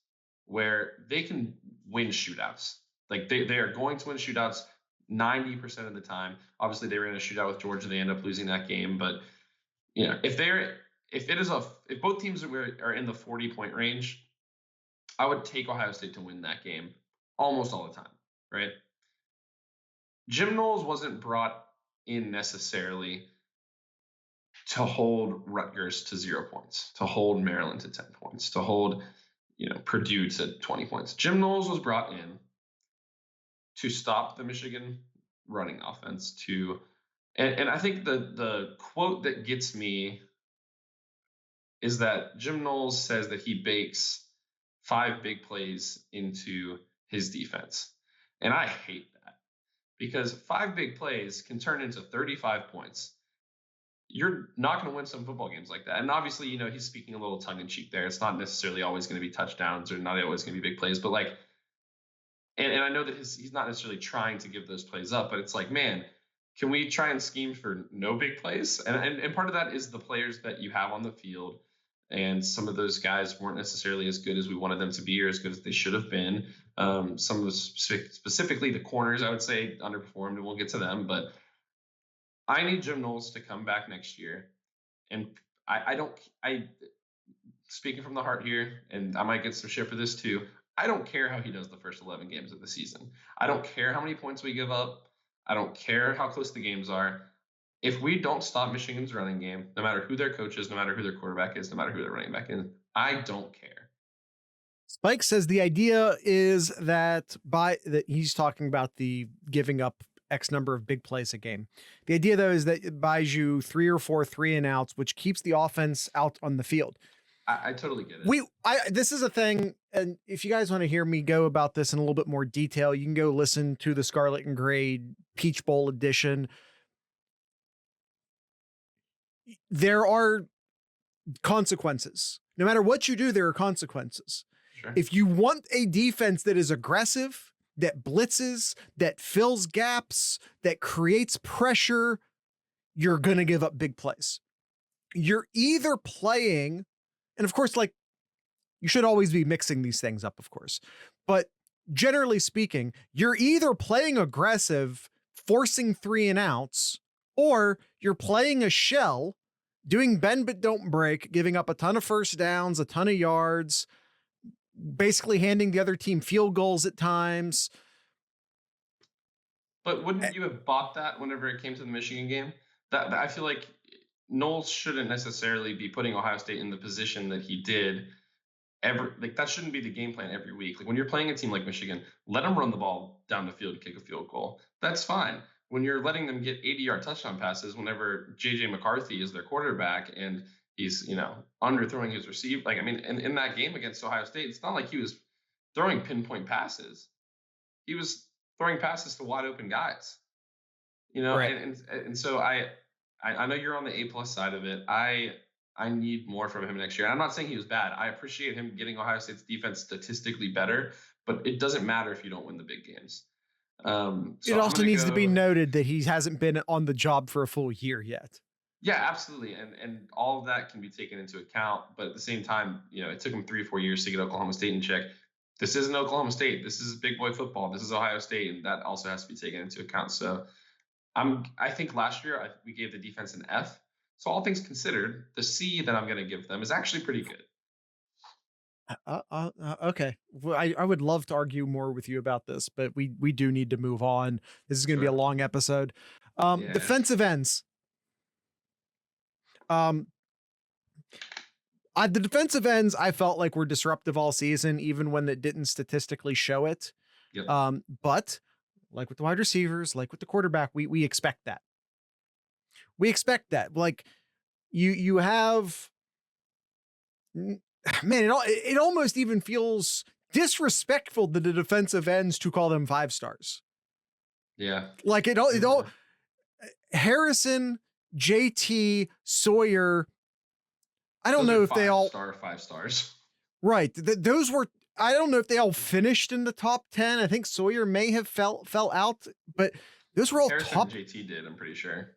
Speaker 2: where they can win shootouts. Like they are going to win shootouts 90% of the time. Obviously, they were in a shootout with Georgia. They end up losing that game. But if both teams are in the 40-point range, I would take Ohio State to win that game almost all the time, right? Jim Knowles wasn't brought in necessarily to hold Rutgers to 0 points, to hold Maryland to 10 points, to hold Purdue to 20 points. Jim Knowles was brought in to stop the Michigan running offense. And I think the quote that gets me is that Jim Knowles says that he bakes 5 big plays into his defense. And I hate that, because 5 big plays can turn into 35 points. You're not going to win some football games like that. And obviously, he's speaking a little tongue in cheek there. It's not necessarily always going to be touchdowns or not always going to be big plays, but and I know that he's not necessarily trying to give those plays up, but it's like, man, can we try and scheme for no big plays? And part of that is the players that you have on the field. And some of those guys weren't necessarily as good as we wanted them to be, or as good as they should have been. Some of those, specifically the corners, I would say underperformed, and we'll get to them. But I need Jim Knowles to come back next year. And speaking from the heart here, and I might get some shit for this too, I don't care how he does the first 11 games of the season. I don't care how many points we give up. I don't care how close the games are. If we don't stop Michigan's running game, no matter who their coach is, no matter who their quarterback is, no matter who their running back is, I don't care.
Speaker 1: Spike says the idea is that he's talking about the giving up X number of big plays a game. The idea, though, is that it buys you 3 or 4 3-and-outs, which keeps the offense out on the field.
Speaker 2: I totally get it.
Speaker 1: This is a thing, and if you guys want to hear me go about this in a little bit more detail, you can go listen to the Scarlet and Gray Peach Bowl edition. There are consequences. No matter what you do, there are consequences.
Speaker 2: Sure.
Speaker 1: If you want a defense that is aggressive, that blitzes, that fills gaps, that creates pressure, you're going to give up big plays. You're either playing, and of course, you should always be mixing these things up, of course, but generally speaking, you're either playing aggressive, forcing 3-and-outs, or you're playing a shell, doing bend but don't break, giving up a ton of first downs, a ton of yards, basically handing the other team field goals at times.
Speaker 2: But wouldn't you have bought that whenever it came to the Michigan game? That I feel like Knowles shouldn't necessarily be putting Ohio State in the position that he did. That shouldn't be the game plan every week. When you're playing a team like Michigan, let them run the ball down the field and kick a field goal. That's fine. When you're letting them get 80-yard touchdown passes, whenever J.J. McCarthy is their quarterback and he's underthrowing his receiver, in that game against Ohio State, it's not like he was throwing pinpoint passes. He was throwing passes to wide open guys.
Speaker 1: Right.
Speaker 2: And so I know you're on the A+ side of it. I need more from him next year. And I'm not saying he was bad. I appreciate him getting Ohio State's defense statistically better, but it doesn't matter if you don't win the big games.
Speaker 1: It also needs to be noted that he hasn't been on the job for a full year yet.
Speaker 2: Yeah, absolutely. And all of that can be taken into account. But at the same time, it took him 3 or 4 years to get Oklahoma State in check. This isn't Oklahoma State. This is big boy football. This is Ohio State. And that also has to be taken into account. So I think last year we gave the defense an F. So all things considered, the C that I'm going to give them is actually pretty good.
Speaker 1: Okay. Well, I would love to argue more with you about this, but we do need to move on. This is going to be a long episode. Defensive ends. The defensive ends I felt like were disruptive all season, even when it didn't statistically show it.
Speaker 2: Yep.
Speaker 1: But like with the wide receivers, like with the quarterback, we expect that. We expect that. Like you have, man, it almost even feels disrespectful to the defensive ends to call them 5 stars.
Speaker 2: Yeah.
Speaker 1: Like it all, Harrison, JT, Sawyer. I don't
Speaker 2: Those
Speaker 1: know
Speaker 2: are
Speaker 1: if they all
Speaker 2: 5-stars.
Speaker 1: right. Those were. I don't know if they all finished in the top 10. I think Sawyer may have fell out, but those were all
Speaker 2: Harrison
Speaker 1: top.
Speaker 2: and JT did, I'm pretty sure.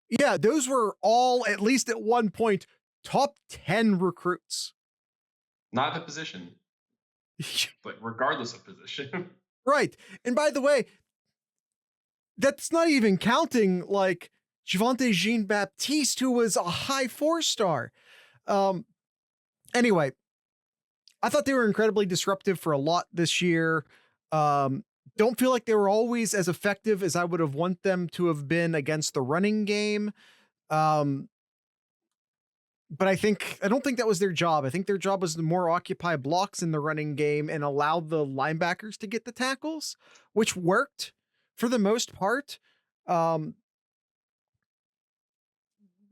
Speaker 1: Yeah, those were all at least at one point top 10 recruits.
Speaker 2: Not the position, but regardless of position.
Speaker 1: Right. And by the way, that's not even counting like Javonte Jean-Baptiste, who was a high 4-star. Anyway, I thought they were incredibly disruptive for a lot this year. Don't feel like they were always as effective as I would have want them to have been against the running game. But I don't think that was their job. I think their job was to more occupy blocks in the running game and allow the linebackers to get the tackles, which worked for the most part.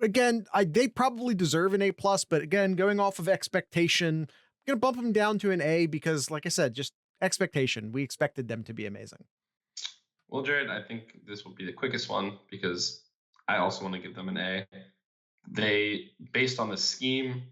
Speaker 1: Again, they probably deserve an A+, but again, going off of expectation, I'm going to bump them down to an A because, like I said, just expectation. We expected them to be amazing.
Speaker 2: Well, Jared, I think this will be the quickest one because I also want to give them an A. They, based on the scheme,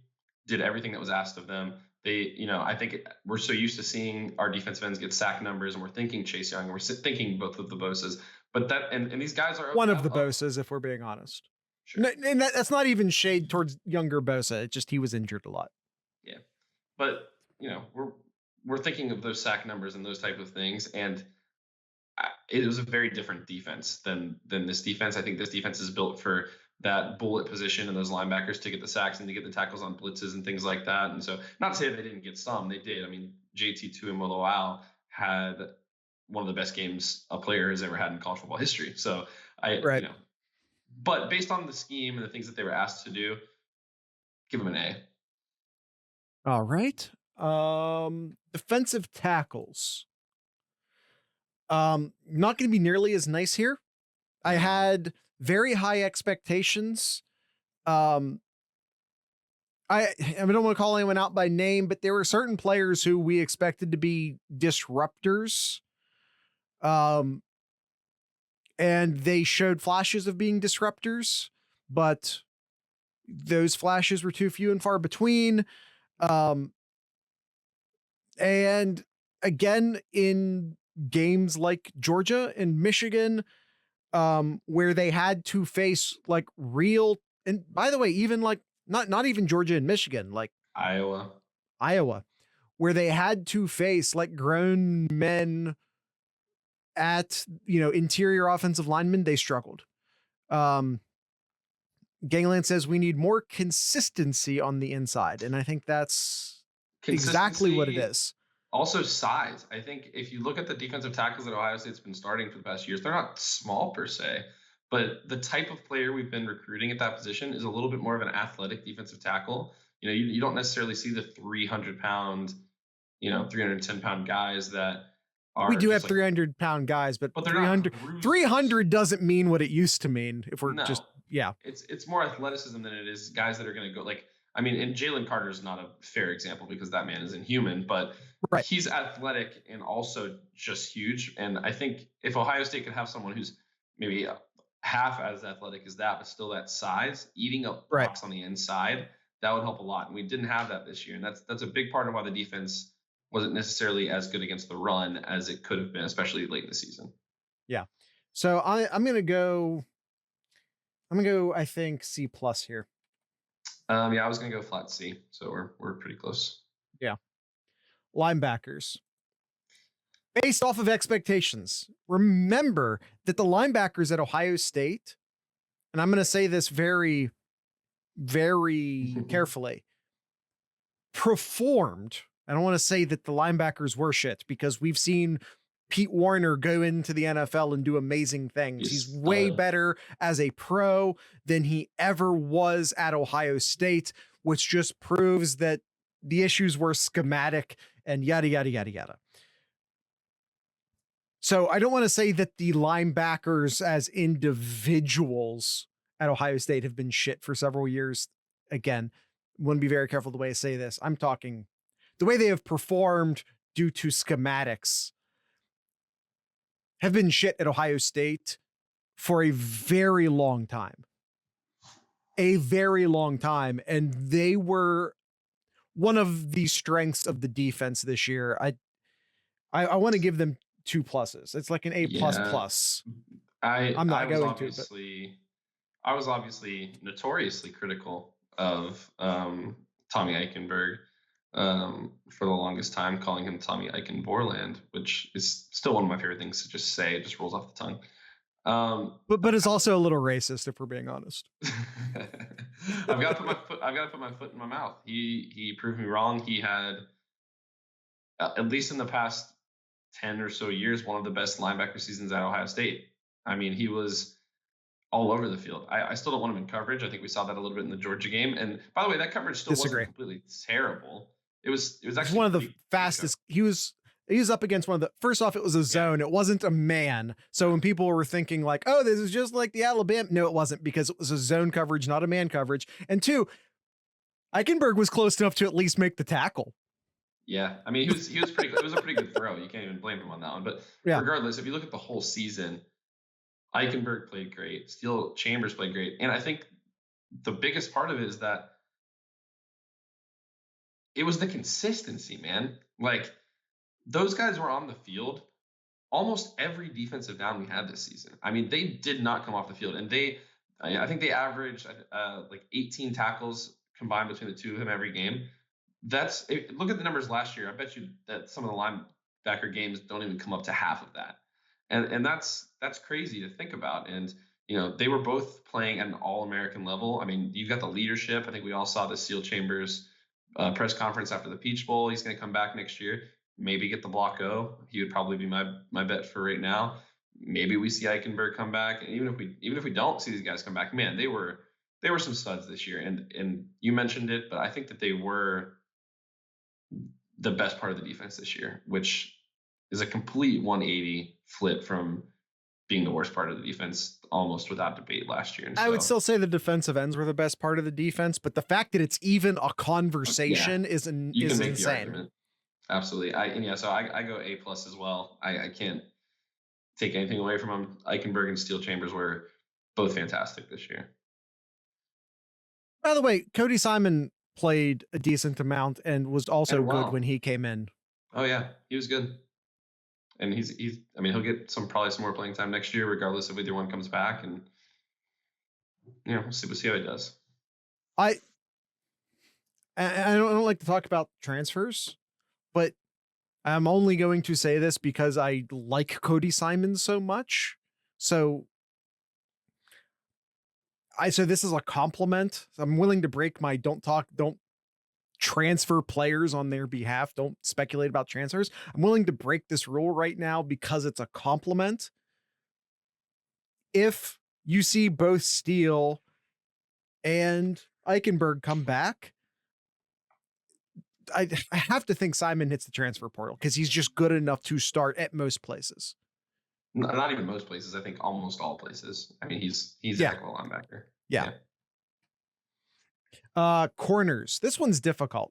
Speaker 2: did everything that was asked of them. I think we're so used to seeing our defensive ends get sack numbers, and we're thinking Chase Young, and we're thinking both of the Bosa's, but and these guys are
Speaker 1: one of the Bosa's, if we're being honest. Sure. And that's not even shade towards younger Bosa. It's just he was injured a lot.
Speaker 2: Yeah, but we're thinking of those sack numbers and those type of things, and it was a very different defense than this defense. I think this defense is built for that bullet position and those linebackers to get the sacks and to get the tackles on blitzes and things like that. And so, not to say they didn't get some, they did. I mean, JT Tuimoloau had one of the best games a player has ever had in college football history. So but based on the scheme and the things that they were asked to do, give them an A.
Speaker 1: All right. Defensive tackles. Not going to be nearly as nice here. I had very high expectations. I don't want to call anyone out by name, but there were certain players who we expected to be disruptors. And they showed flashes of being disruptors, but those flashes were too few and far between. And again, in games like Georgia and Michigan, where they had to face like real, and by the way, even like not even Georgia and Michigan, like
Speaker 2: Iowa,
Speaker 1: where they had to face like grown men at, interior offensive linemen, they struggled. Gangland says we need more consistency on the inside, and I think that's exactly what it is.
Speaker 2: Also size. I think if you look at the defensive tackles that Ohio State's been starting for the past years, they're not small per se, but the type of player we've been recruiting at that position is a little bit more of an athletic defensive tackle. You don't necessarily see the 300-pound, 310-pound guys that are.
Speaker 1: We do have 300-pound guys, but 300 doesn't mean what it used to mean. If we're
Speaker 2: it's more athleticism than it is guys that are going to go and Jalen Carter is not a fair example because that man is inhuman, but he's athletic and also just huge. And I think if Ohio State could have someone who's maybe half as athletic as that, but still that size, eating up blocks on the inside, that would help a lot. And we didn't have that this year. And that's a big part of why the defense wasn't necessarily as good against the run as it could have been, especially late in the season.
Speaker 1: Yeah. So I'm going to go, I think C+ here.
Speaker 2: I was going to go flat C. So we're pretty close.
Speaker 1: Yeah. Linebackers. Based off of expectations, remember that the linebackers at Ohio State, and I'm going to say this very, very carefully, performed. I don't want to say that the linebackers were shit because we've seen Pete Warner go into the NFL and do amazing things. He's way better as a pro than he ever was at Ohio State, which just proves that the issues were schematic and yada, yada, yada, yada. So I don't want to say that the linebackers as individuals at Ohio State have been shit for several years. Again, want to be very careful the way I say this. I'm talking the way they have performed due to schematics have been shit at Ohio State for a very long time. A very long time. And they were one of the strengths of the defense this year. I want to give them 2 pluses. It's like an A plus
Speaker 2: Yeah.
Speaker 1: plus.
Speaker 2: I
Speaker 1: I'm not
Speaker 2: I was
Speaker 1: going to, but
Speaker 2: obviously I was obviously notoriously critical of Tommy Eichenberg for the longest time, calling him Tommy Eichenborland, which is still one of my favorite things to just say. It just rolls off the tongue.
Speaker 1: but it's also a little racist if we're being honest.
Speaker 2: I've got to put my foot in my mouth. He proved me wrong. He had at least in the past 10 or so years one of the best linebacker seasons at Ohio State. I mean, he was all over the field. I still don't want him in coverage. I think we saw that a little bit in the Georgia game. And by the way, that coverage still
Speaker 1: Disagree.
Speaker 2: wasn't completely terrible. It was actually
Speaker 1: one of the fastest. He was up against one of the, first off, it was a zone. It wasn't a man. So when people were thinking like, oh, this is just like the Alabama. No, it wasn't, because it was a zone coverage, not a man coverage. And 2, Eichenberg was close enough to at least make the tackle.
Speaker 2: Yeah. I mean, he was pretty good. It was a pretty good throw. You can't even blame him on that one. But regardless, if you look at the whole season, Eichenberg played great. Steel Chambers played great. And I think the biggest part of it is that it was the consistency, man. Like, those guys were on the field almost every defensive down we had this season. I mean, they did not come off the field. And I think they averaged like 18 tackles combined between the two of them every game. Look at the numbers last year. I bet you that some of the linebacker games don't even come up to half of that. And that's crazy to think about. And, they were both playing at an all-American level. I mean, you've got the leadership. I think we all saw the Steel Chambers press conference after the Peach Bowl. He's going to come back next year, maybe get the block O. He would probably be my bet for right now. Maybe we see Eichenberg come back. And even if we don't see these guys come back, man, they were some studs this year. And you mentioned it, but I think that they were the best part of the defense this year, which is a complete 180 flip from being the worst part of the defense almost without debate last year. And
Speaker 1: I would still say the defensive ends were the best part of the defense, but the fact that it's even a conversation is insane.
Speaker 2: Absolutely. So I go A plus as well. I can't take anything away from him. Eichenberg and Steel Chambers were both fantastic this year.
Speaker 3: By the way, Cody Simon played a decent amount and was also good when he came in.
Speaker 2: Oh yeah, he was good. And he'll get probably some more playing time next year, regardless of either one comes back. And we'll see how he does.
Speaker 3: I don't like to talk about transfers, but I'm only going to say this because I like Cody Simon so much. So this is a compliment. I'm willing to break my don't transfer players on their behalf. Don't speculate about transfers. I'm willing to break this rule right now because it's a compliment. If you see both Steele and Eichenberg come back, I have to think Simon hits the transfer portal because he's just good enough to start at most places.
Speaker 2: Not even most places. I think almost all places. I mean, he's a heck of a linebacker.
Speaker 3: Yeah. Corners. This one's difficult.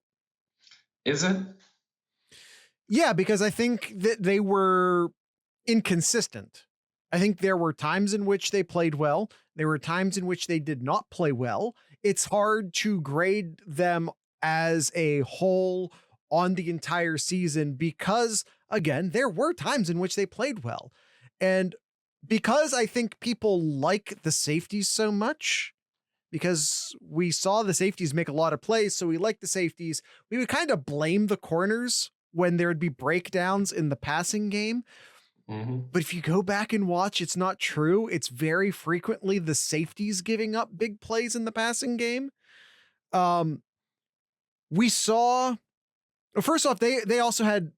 Speaker 2: Is it?
Speaker 3: Yeah, because I think that they were inconsistent. I think there were times in which they played well. There were times in which they did not play well. It's hard to grade them as a whole on the entire season because, again, there were times in which they played well. And because I think people like the safeties so much, because we saw the safeties make a lot of plays, so we like the safeties, we would kind of blame the corners when there would be breakdowns in the passing game.
Speaker 2: Mm-hmm.
Speaker 3: But if you go back and watch, it's not true. It's very frequently the safeties giving up big plays in the passing game. We saw, first off, they also had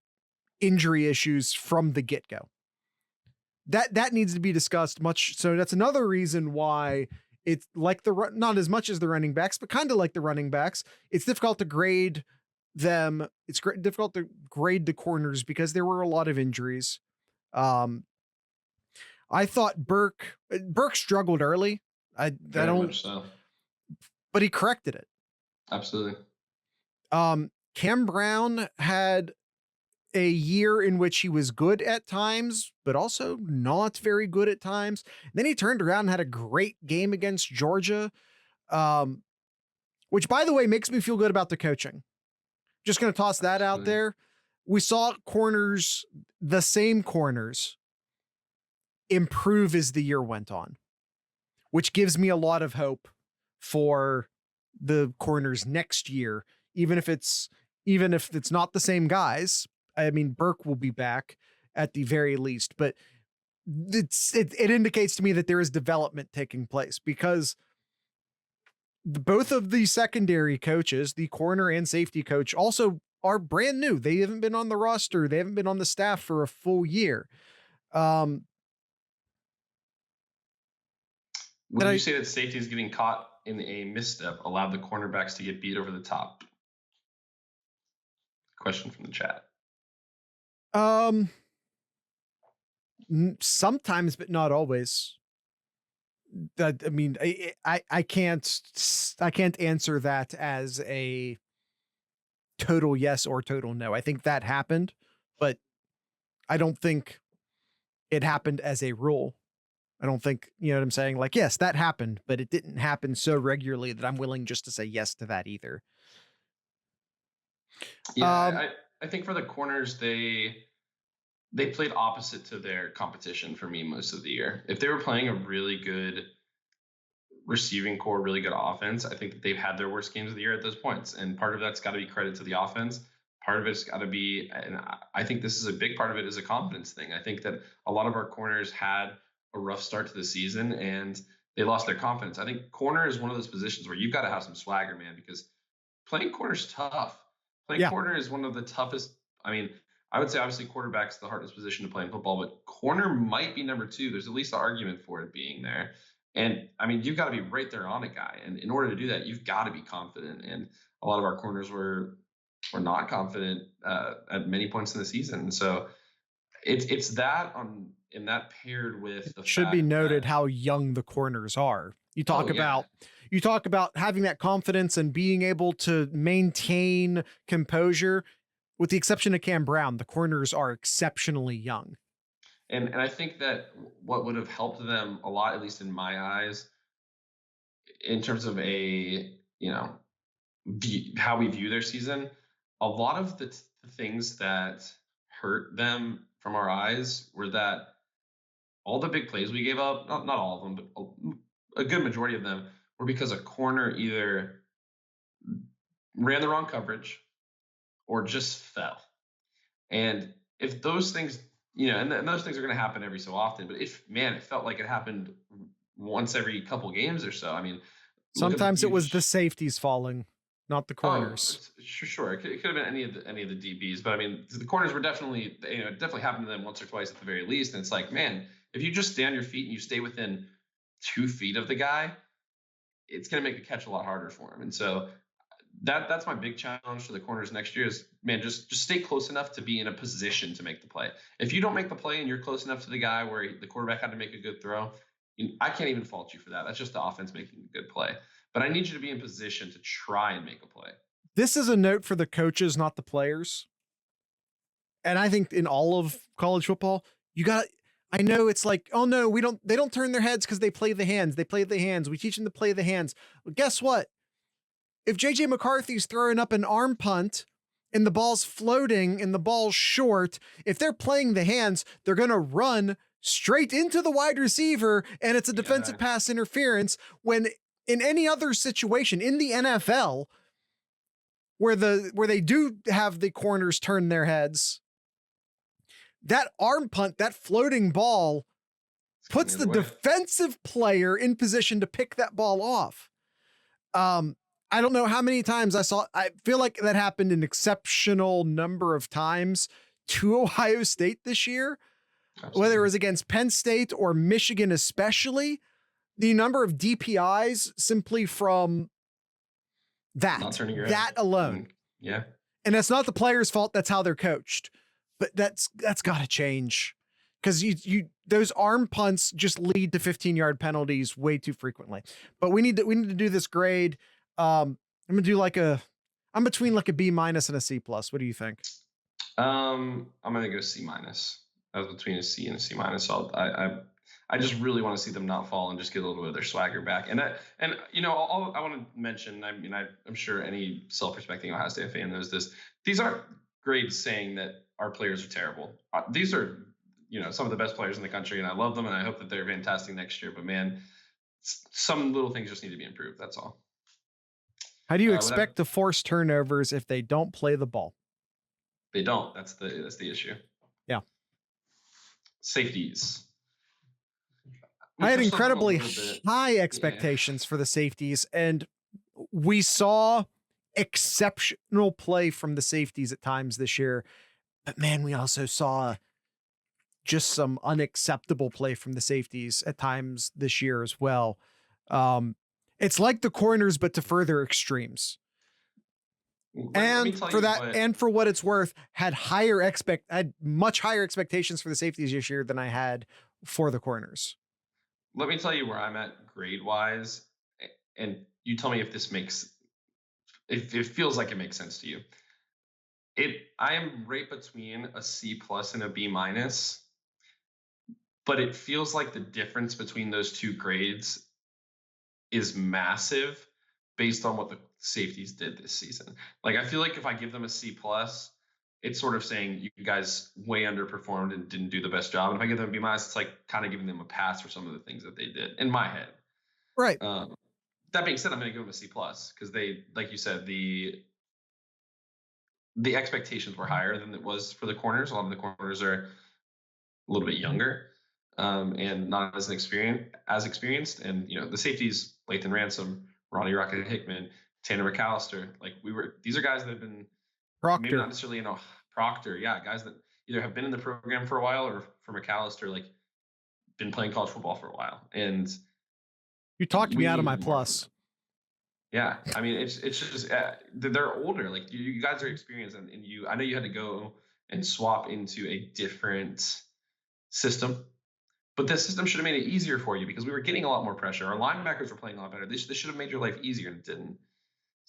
Speaker 3: injury issues from the get-go. That needs to be discussed much. So that's another reason why it's like not as much as the running backs, but kind of like the running backs. It's difficult to grade them. It's difficult to grade the corners because there were a lot of injuries. I thought Burke struggled early. I don't,
Speaker 2: so.
Speaker 3: But he corrected it.
Speaker 2: Absolutely.
Speaker 3: Cam Brown had a year in which he was good at times, but also not very good at times. And then he turned around and had a great game against Georgia, which, by the way, makes me feel good about the coaching. Just going to toss that out there. We saw corners, the same corners, improve as the year went on, which gives me a lot of hope for the corners next year, even if it's not the same guys. I mean, Burke will be back at the very least, but it indicates to me that there is development taking place, because both of the secondary coaches, the corner and safety coach, also are brand new. They haven't been on the roster. They haven't been on the staff for a full year.
Speaker 2: Would you say that safety is getting caught in a misstep allowed the cornerbacks to get beat over the top? Question from the chat.
Speaker 3: Sometimes, but not always. That, I mean, I can't answer that as a total yes or total no. I think that happened, but I don't think it happened as a rule. I don't think, you know what I'm saying? Like, yes, that happened, but it didn't happen so regularly that I'm willing just to say yes to that either.
Speaker 2: Yeah, I think for the corners, they played opposite to their competition for me most of the year. If they were playing a really good receiving core, really good offense, I think that they've had their worst games of the year at those points. And part of that's got to be credit to the offense. Part of it's got to be, and I think this is a big part of it, is a confidence thing. I think that a lot of our corners had a rough start to the season and they lost their confidence. I think corner is one of those positions where you've got to have some swagger, man, because playing corner is tough. Playing corner is one of the toughest. I mean, I would say obviously quarterback's the hardest position to play in football, but corner might be number 2. There's at least an argument for it being there. And I mean, you've got to be right there on a guy. And in order to do that, you've got to be confident. And a lot of our corners were not confident at many points in the season. And so it's that and that paired with the
Speaker 3: should be noted how young the corners are. You talk about having that confidence and being able to maintain composure. With the exception of Cam Brown, the corners are exceptionally young.
Speaker 2: And I think that what would have helped them a lot, at least in my eyes, in terms of how we view their season, a lot of the things that hurt them from our eyes were that all the big plays we gave up, not all of them, but a good majority of them, were because a corner either ran the wrong coverage or just fell. And if those things, and those things are going to happen every so often, but it felt like it happened once every couple games or so. I mean,
Speaker 3: sometimes it was the safeties falling, not the corners.
Speaker 2: Sure. It could have been any of the DBs, but I mean, the corners were definitely, it definitely happened to them once or twice at the very least. And it's like, man, if you just stay on your feet and you stay within 2 feet of the guy, it's going to make the catch a lot harder for him. And so that's my big challenge for the corners next year is, man, just stay close enough to be in a position to make the play. If you don't make the play and you're close enough to the guy where the quarterback had to make a good throw, I can't even fault you for that. That's just the offense making a good play. But I need you to be in position to try and make a play.
Speaker 3: This is a note for the coaches, not the players. And I think in all of college football, I know it's like, oh no, they don't turn their heads because they play the hands. They play the hands. We teach them to play the hands. Well, guess what? If JJ McCarthy's throwing up an arm punt and the ball's floating and the ball's short, if they're playing the hands, they're going to run straight into the wide receiver and it's a defensive pass interference. When in any other situation in the NFL where they do have the corners turn their heads, that arm punt, that floating ball puts the defensive player in position to pick that ball off. I don't know how many times I feel like that happened an exceptional number of times to Ohio State this year. Absolutely. Whether it was against Penn State or Michigan, especially, the number of DPIs simply from that alone.
Speaker 2: Yeah.
Speaker 3: And that's not the player's fault. That's how they're coached, but that's got to change. Because those arm punts just lead to 15-yard penalties way too frequently. But we need to do this grade. I'm gonna do I'm between like a B- and a C+. What do you think?
Speaker 2: I'm gonna go C minus. I was between a C and a C minus. So I just really want to see them not fall and just get a little bit of their swagger back. And I want to mention. I mean, I'm sure any self-respecting Ohio State fan knows this. These aren't grades saying that our players are terrible. These are some of the best players in the country, and I love them, and I hope that they're fantastic next year. But man, some little things just need to be improved. That's all.
Speaker 3: How do you expect to force turnovers if they don't play the ball?
Speaker 2: They don't. That's the issue.
Speaker 3: Yeah.
Speaker 2: Safeties.
Speaker 3: I had incredibly high expectations for the safeties, and we saw exceptional play from the safeties at times this year. But man, we also saw just some unacceptable play from the safeties at times this year as well. It's like the corners, but to further extremes. And for that, and for what it's worth, had much higher expectations for the safeties this year than I had for the corners.
Speaker 2: Let me tell you where I'm at grade wise, and you tell me if this if it feels like it makes sense to you. I am right between a C plus and a B minus, but it feels like the difference between those two grades is massive based on what the safeties did this season. Like, I feel like if I give them a C plus, it's sort of saying you guys way underperformed and didn't do the best job. And if I give them a B minus, it's like kind of giving them a pass for some of the things that they did in my head.
Speaker 3: Right.
Speaker 2: That being said, I'm going to give them a C plus because they, like you said, the expectations were higher than it was for the corners. A lot of the corners are a little bit younger and not as experienced. And the safeties, Lathan Ransom, Ronnie Rocket Hickman, Tanner McAllister, these are guys that have been
Speaker 3: Proctor.
Speaker 2: Maybe not necessarily Proctor, guys that either have been in the program for a while or for McAllister, been playing college football for a while. And
Speaker 3: you talked me out of my plus.
Speaker 2: Yeah, I mean, it's just they're older. Like you guys are experienced, and I know you had to go and swap into a different system, but this system should have made it easier for you because we were getting a lot more pressure. Our linebackers were playing a lot better. This should have made your life easier, and it didn't.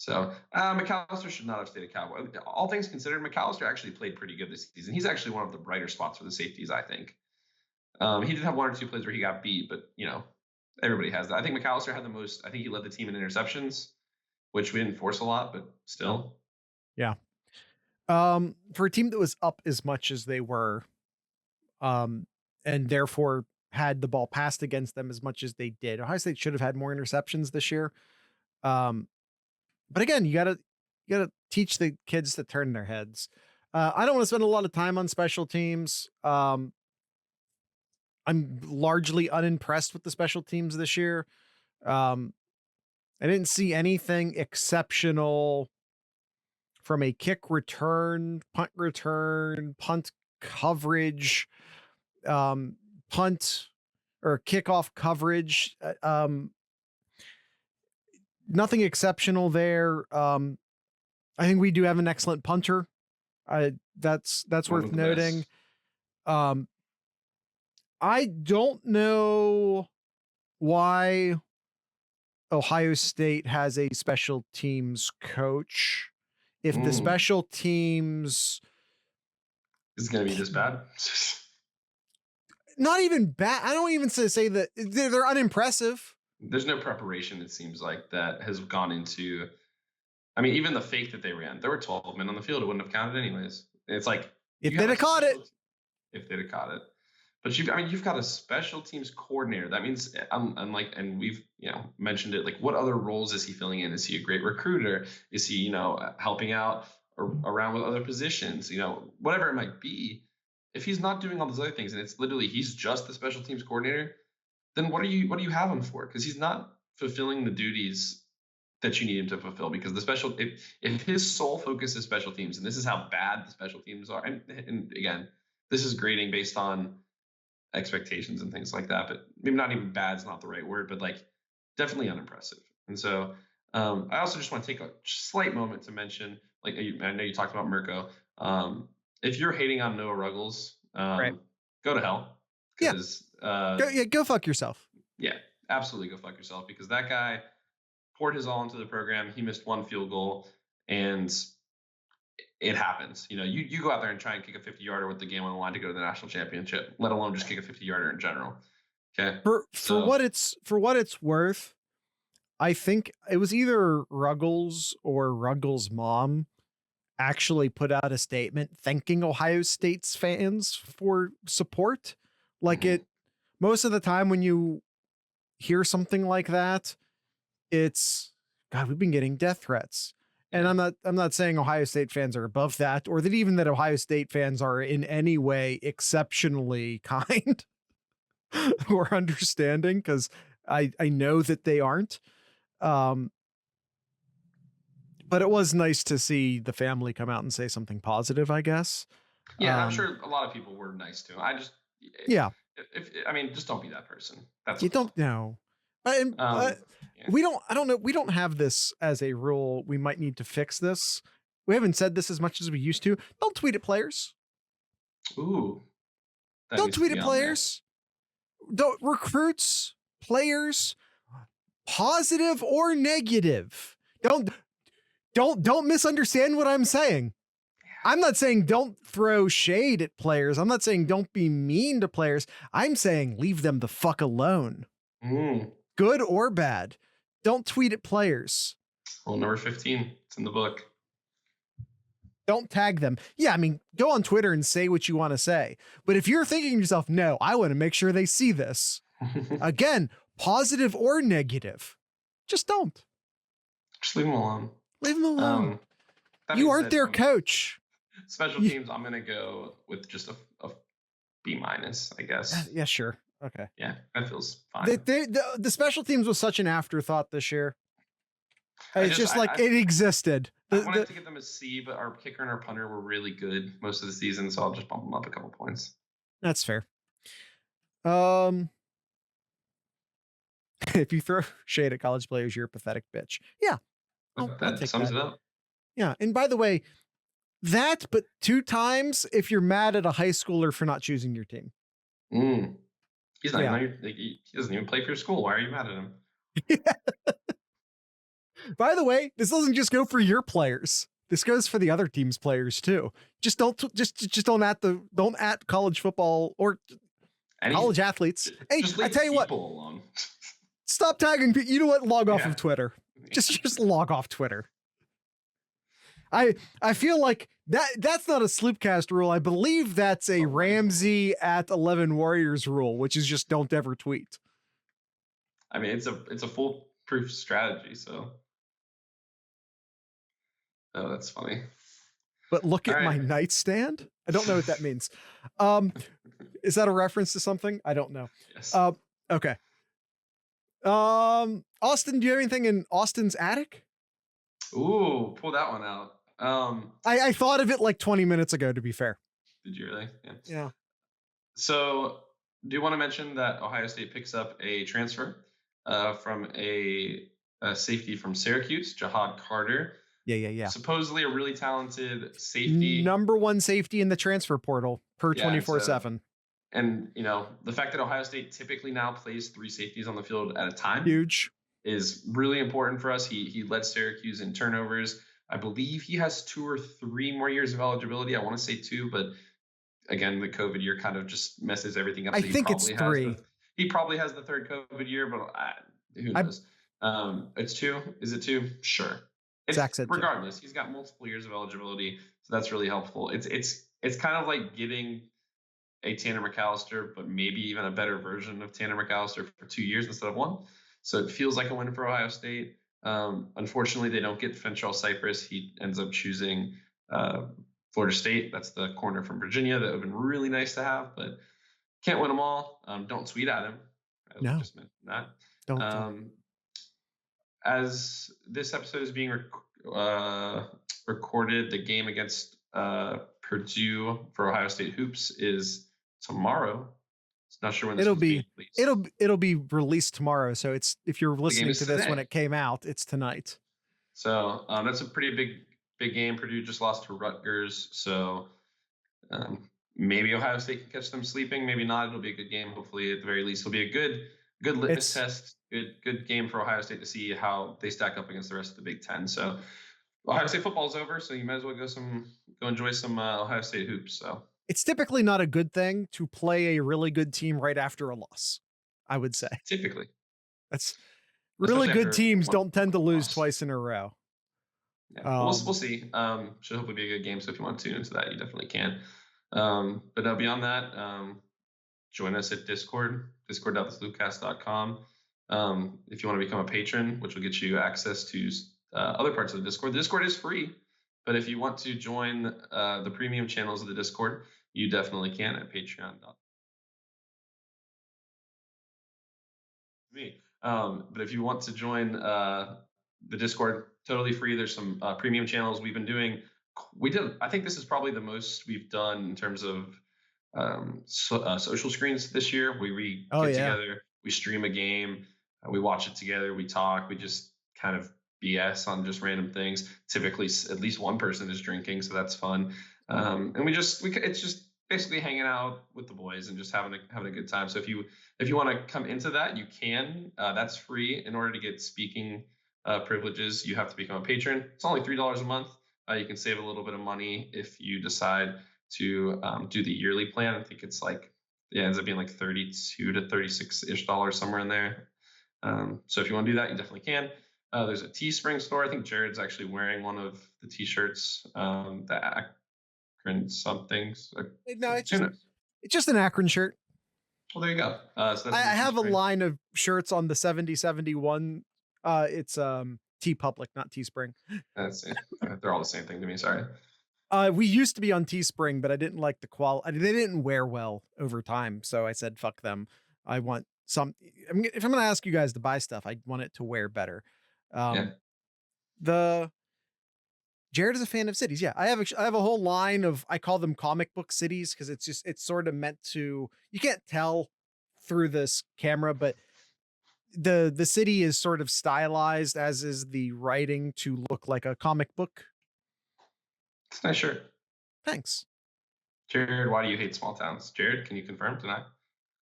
Speaker 2: So McAllister should not have stayed a Cowboy. All things considered, McAllister actually played pretty good this season. He's actually one of the brighter spots for the safeties, I think. He did have one or two plays where he got beat, but everybody has that. I think McAllister had the most. I think he led the team in interceptions, which we didn't force a lot, but still.
Speaker 3: Yeah. For a team that was up as much as they were, and therefore had the ball passed against them as much as they did, Ohio State should have had more interceptions this year. But again, you gotta teach the kids to turn their heads. I don't want to spend a lot of time on special teams. I'm largely unimpressed with the special teams this year. I didn't see anything exceptional from a kick return, punt coverage, punt or kickoff coverage. Nothing exceptional there. I think we do have an excellent punter. That's worth noting. I don't know why Ohio State has a special teams coach. If the special teams
Speaker 2: is going to be this bad.
Speaker 3: Not even bad. I don't even say that they're unimpressive.
Speaker 2: There's no preparation, it seems like, that has gone into. I mean, even the fake that they ran, there were 12 men on the field. It wouldn't have counted anyways. It's like
Speaker 3: if they'd have caught it.
Speaker 2: If they'd have caught it, but you've got a special teams coordinator. That means, unlike, and we've mentioned it. Like, what other roles is he filling in? Is he a great recruiter? Is he helping out around with other positions? Whatever it might be. If he's not doing all those other things, and it's literally he's just the special teams coordinator, then what do you have him for? Because he's not fulfilling the duties that you need him to fulfill. Because if his sole focus is special teams, and this is how bad the special teams are, and again, this is grading based on expectations and things like that, but maybe not even bad is not the right word, but definitely unimpressive. And so I also just want to take a slight moment to mention, I know you talked about Mirko. If you're hating on Noah Ruggles,
Speaker 3: right.
Speaker 2: Go to hell.
Speaker 3: Go fuck yourself.
Speaker 2: Yeah, absolutely go fuck yourself, because that guy poured his all into the program. He missed one field goal, and it happens. You go out there and try and kick a 50-yarder with the game on the line to go to the national championship, let alone just kick a 50-yarder in general. Okay.
Speaker 1: For what it's worth, I think it was either Ruggles or Ruggles' mom actually put out a statement thanking Ohio State's fans for support. Like most of the time when you hear something like that, it's God, we've been getting death threats. And I'm not saying Ohio State fans are above that, or that even that Ohio State fans are in any way exceptionally kind or understanding, because I know that they aren't. But it was nice to see the family come out and say something positive, I guess.
Speaker 2: Yeah, I'm sure a lot of people were nice to him. Just don't be that person. That's
Speaker 1: you don't know. We don't have this as a rule. We might need to fix this. We haven't said this as much as we used to. Don't tweet at players.
Speaker 2: Ooh.
Speaker 1: Don't tweet at players. Don't recruits, players, positive or negative. Don't misunderstand what I'm saying. I'm not saying don't throw shade at players. I'm not saying don't be mean to players. I'm saying leave them the fuck alone. Good or bad. Don't tweet at players.
Speaker 2: Rule number 15. It's in the book.
Speaker 1: Don't tag them. Yeah, I mean, go on Twitter and say what you want to say. But if you're thinking to yourself, no, I want to make sure they see this. Again, positive or negative. Just don't.
Speaker 2: Just leave them alone.
Speaker 1: Leave them alone. You aren't their coach.
Speaker 2: Special teams, I'm going to go with just a B-, I guess.
Speaker 1: Yeah, sure. Okay.
Speaker 2: Yeah, that feels fine.
Speaker 1: The special teams was such an afterthought this year. It existed.
Speaker 2: I wanted to give them a C, but our kicker and our punter were really good most of the season, so I'll just bump them up a couple points.
Speaker 1: That's fair. If you throw shade at college players, you're a pathetic bitch. Yeah.
Speaker 2: That sums it up.
Speaker 1: Yeah. And by the way, but 2 times if you're mad at a high schooler for not choosing your team.
Speaker 2: He's not he doesn't even play for your school. Why are you mad at him?
Speaker 1: By the way, this doesn't just go for your players. This goes for the other team's players too. Just don't at college football or college athletes. Hey, I tell you what.
Speaker 2: Alone.
Speaker 1: Stop tagging people. You know what? Log off of Twitter. Just log off Twitter. I feel like that's not a Sloopcast rule. I believe that's a Ramsey at 11 Warriors rule, which is just don't ever tweet.
Speaker 2: I mean, it's a foolproof strategy. So, oh, that's funny.
Speaker 1: But look at my nightstand. I don't know what that means. Is that a reference to something? I don't know.
Speaker 2: Yes.
Speaker 1: Okay. Austin, do you have anything in Austin's attic?
Speaker 2: Ooh, pull that one out.
Speaker 1: I thought of it like 20 minutes ago, to be fair.
Speaker 2: Did you really?
Speaker 1: Yeah.
Speaker 2: So, do you want to mention that Ohio State picks up a transfer from a safety from Syracuse, Jahad Carter?
Speaker 1: Yeah.
Speaker 2: Supposedly a really talented safety.
Speaker 1: Number 1 safety in the transfer portal per 24/7.
Speaker 2: And, the fact that Ohio State typically now plays 3 safeties on the field at a time.
Speaker 1: Huge.
Speaker 2: Is really important for us. He led Syracuse in turnovers. I believe he has 2 or 3 more years of eligibility. I want to say 2, but again, the COVID year kind of just messes everything up.
Speaker 1: I think it's 3.
Speaker 2: He probably has the 3rd COVID year, but who knows? It's 2. Is it 2? Sure. Regardless, he's got multiple years of eligibility, so that's really helpful. It's kind of like getting a Tanner McAllister, but maybe even a better version of Tanner McAllister for 2 years instead of 1. So it feels like a win for Ohio State. Unfortunately, they don't get Fentrell Cypress. He ends up choosing Florida State. That's the corner from Virginia. That would have been really nice to have, but can't win them all. Don't tweet at him.
Speaker 1: No.
Speaker 2: Just mentioned that.
Speaker 1: Don't.
Speaker 2: As this episode is being recorded, the game against Purdue for Ohio State hoops is tomorrow. Not sure when this
Speaker 1: it'll be released tomorrow. So if you're listening to this when it came out, it's tonight.
Speaker 2: So that's a pretty big game. Purdue just lost to Rutgers, so maybe Ohio State can catch them sleeping. Maybe not. It'll be a good game. Hopefully, at the very least, it'll be a good litmus test. Good game for Ohio State to see how they stack up against the rest of the Big Ten. So Ohio State football's over, so you might as well go enjoy some Ohio State hoops. So
Speaker 3: It's typically not a good thing to play a really good team right after a loss, I would say.
Speaker 2: typically,
Speaker 3: That's really
Speaker 2: especially
Speaker 3: good
Speaker 2: after
Speaker 3: teams
Speaker 2: one
Speaker 3: don't tend to lose
Speaker 2: loss.
Speaker 3: twice in a row.
Speaker 2: Yeah, we'll see. Should hopefully be a good game. So if you want to tune into that, you definitely can. But beyond that, join us at Discord, discord.thesloopcast.com. If you want to become a patron, which will get you access to other parts of the Discord. The Discord is free, but if you want to join the premium channels of the Discord, you definitely can at Patreon.com. But if you want to join the Discord, totally free. There's some premium channels we've been doing. I think this is probably the most we've done in terms of social screens this year. We get together, we stream a game, we watch it together, we talk, we just kind of BS on just random things. Typically, at least one person is drinking, so that's fun. And it's just basically hanging out with the boys and just having a good time. So if you want to come into that, you can. That's free. In order to get speaking privileges, you have to become a patron. It's only $3 a month. You can save a little bit of money if you decide to do the yearly plan. I think it's it ends up being like $32 to $36-ish somewhere in there. So if you want to do that, you definitely can. There's a Teespring store. I think Jared's actually wearing one of the T-shirts. The Akron somethings.
Speaker 3: No, it's just an Akron shirt.
Speaker 2: Well, there you go. So
Speaker 3: I have a line of shirts on the 7071. It's T Public, not Teespring.
Speaker 2: That's it. They're all the same thing to me. Sorry.
Speaker 3: We used to be on Teespring, but I didn't like the quality. They didn't wear well over time, so I said, "Fuck them." I want some. If I'm going to ask you guys to buy stuff, I want it to wear better. Jared is a fan of cities. Yeah, I have a whole line of, I call them comic book cities because it's sort of meant to. You can't tell through this camera, but the city is sort of stylized, as is the writing, to look like a comic book.
Speaker 2: It's a nice shirt.
Speaker 3: Thanks.
Speaker 2: Jared, why do you hate small towns? Jared, can you confirm tonight?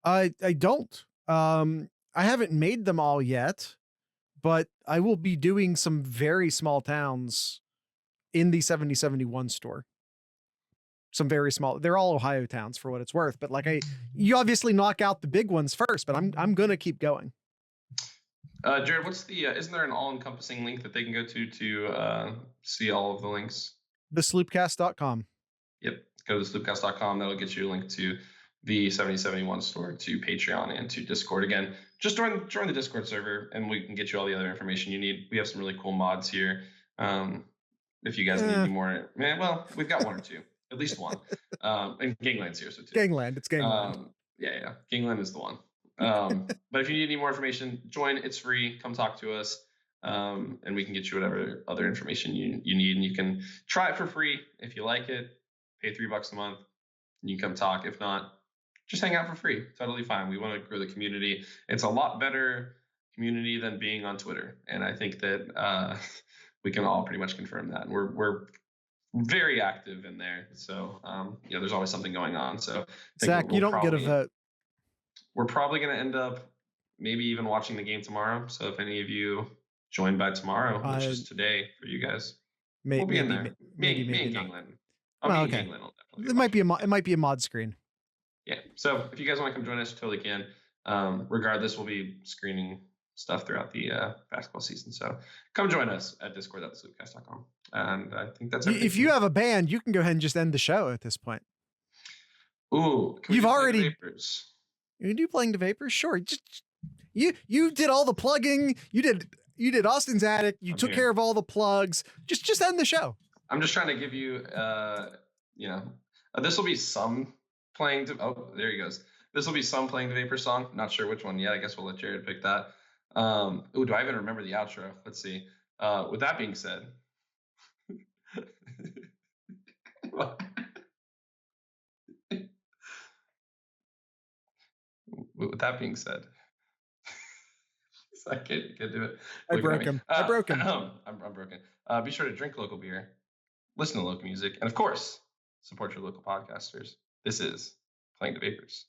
Speaker 3: I don't. I haven't made them all yet, but I will be doing some very small towns in the 7071 store. Some very small. They're all Ohio towns for what it's worth, but you obviously knock out the big ones first, but I'm gonna keep going.
Speaker 2: Jared, what's the isn't there an all-encompassing link that they can go to see all of the links?
Speaker 3: Thesloopcast.com.
Speaker 2: Yep. Go to thesloopcast.com. That'll get you a link to the 7071 store, to Patreon, and to Discord. Again, just join the Discord server and we can get you all the other information you need. We have some really cool mods here. If you guys need any more, we've got one or two, at least one. And Gangland's here, so too.
Speaker 3: Gangland, it's Gangland.
Speaker 2: Yeah. Gangland is the one. But if you need any more information, join. It's free. Come talk to us. And we can get you whatever other information you need. And you can try it for free. If you like it, pay $3 a month. And you can come talk. If not, just hang out for free. Totally fine. We want to grow the community. It's a lot better community than being on Twitter. And I think that we can all pretty much confirm that. And we're very active in there. So, there's always something going on. So,
Speaker 3: Zach, you don't get a vote.
Speaker 2: We're probably going to end up maybe even watching the game tomorrow. So if any of you join by tomorrow, which is today for you guys, we'll be in there. Maybe Gangland.
Speaker 3: Okay. It might be a mod screen.
Speaker 2: Yeah. So if you guys want to come join us, you totally can. Regardless, we'll be screening stuff throughout the basketball season. So come join us at discord.thesloopcast.com. And I think that's everything.
Speaker 3: If you have a band, you can go ahead and just end the show at this point.
Speaker 2: Ooh,
Speaker 3: you've already. You do Playing the Vapors? Sure. Just you did all the plugging. You did Austin's Attic. You took care of all the plugs. Just end the show.
Speaker 2: I'm just trying to give you this will be some playing there he goes. This will be some Playing the Vapors song. Not sure which one yet. I guess we'll let Jared pick that. Do I even remember the outro? Let's see. With that being said. With that being said, I can't do it.
Speaker 3: I broke him. I'm broken.
Speaker 2: Be sure to drink local beer, listen to local music, and of course, support your local podcasters. This is Playing the Vapors.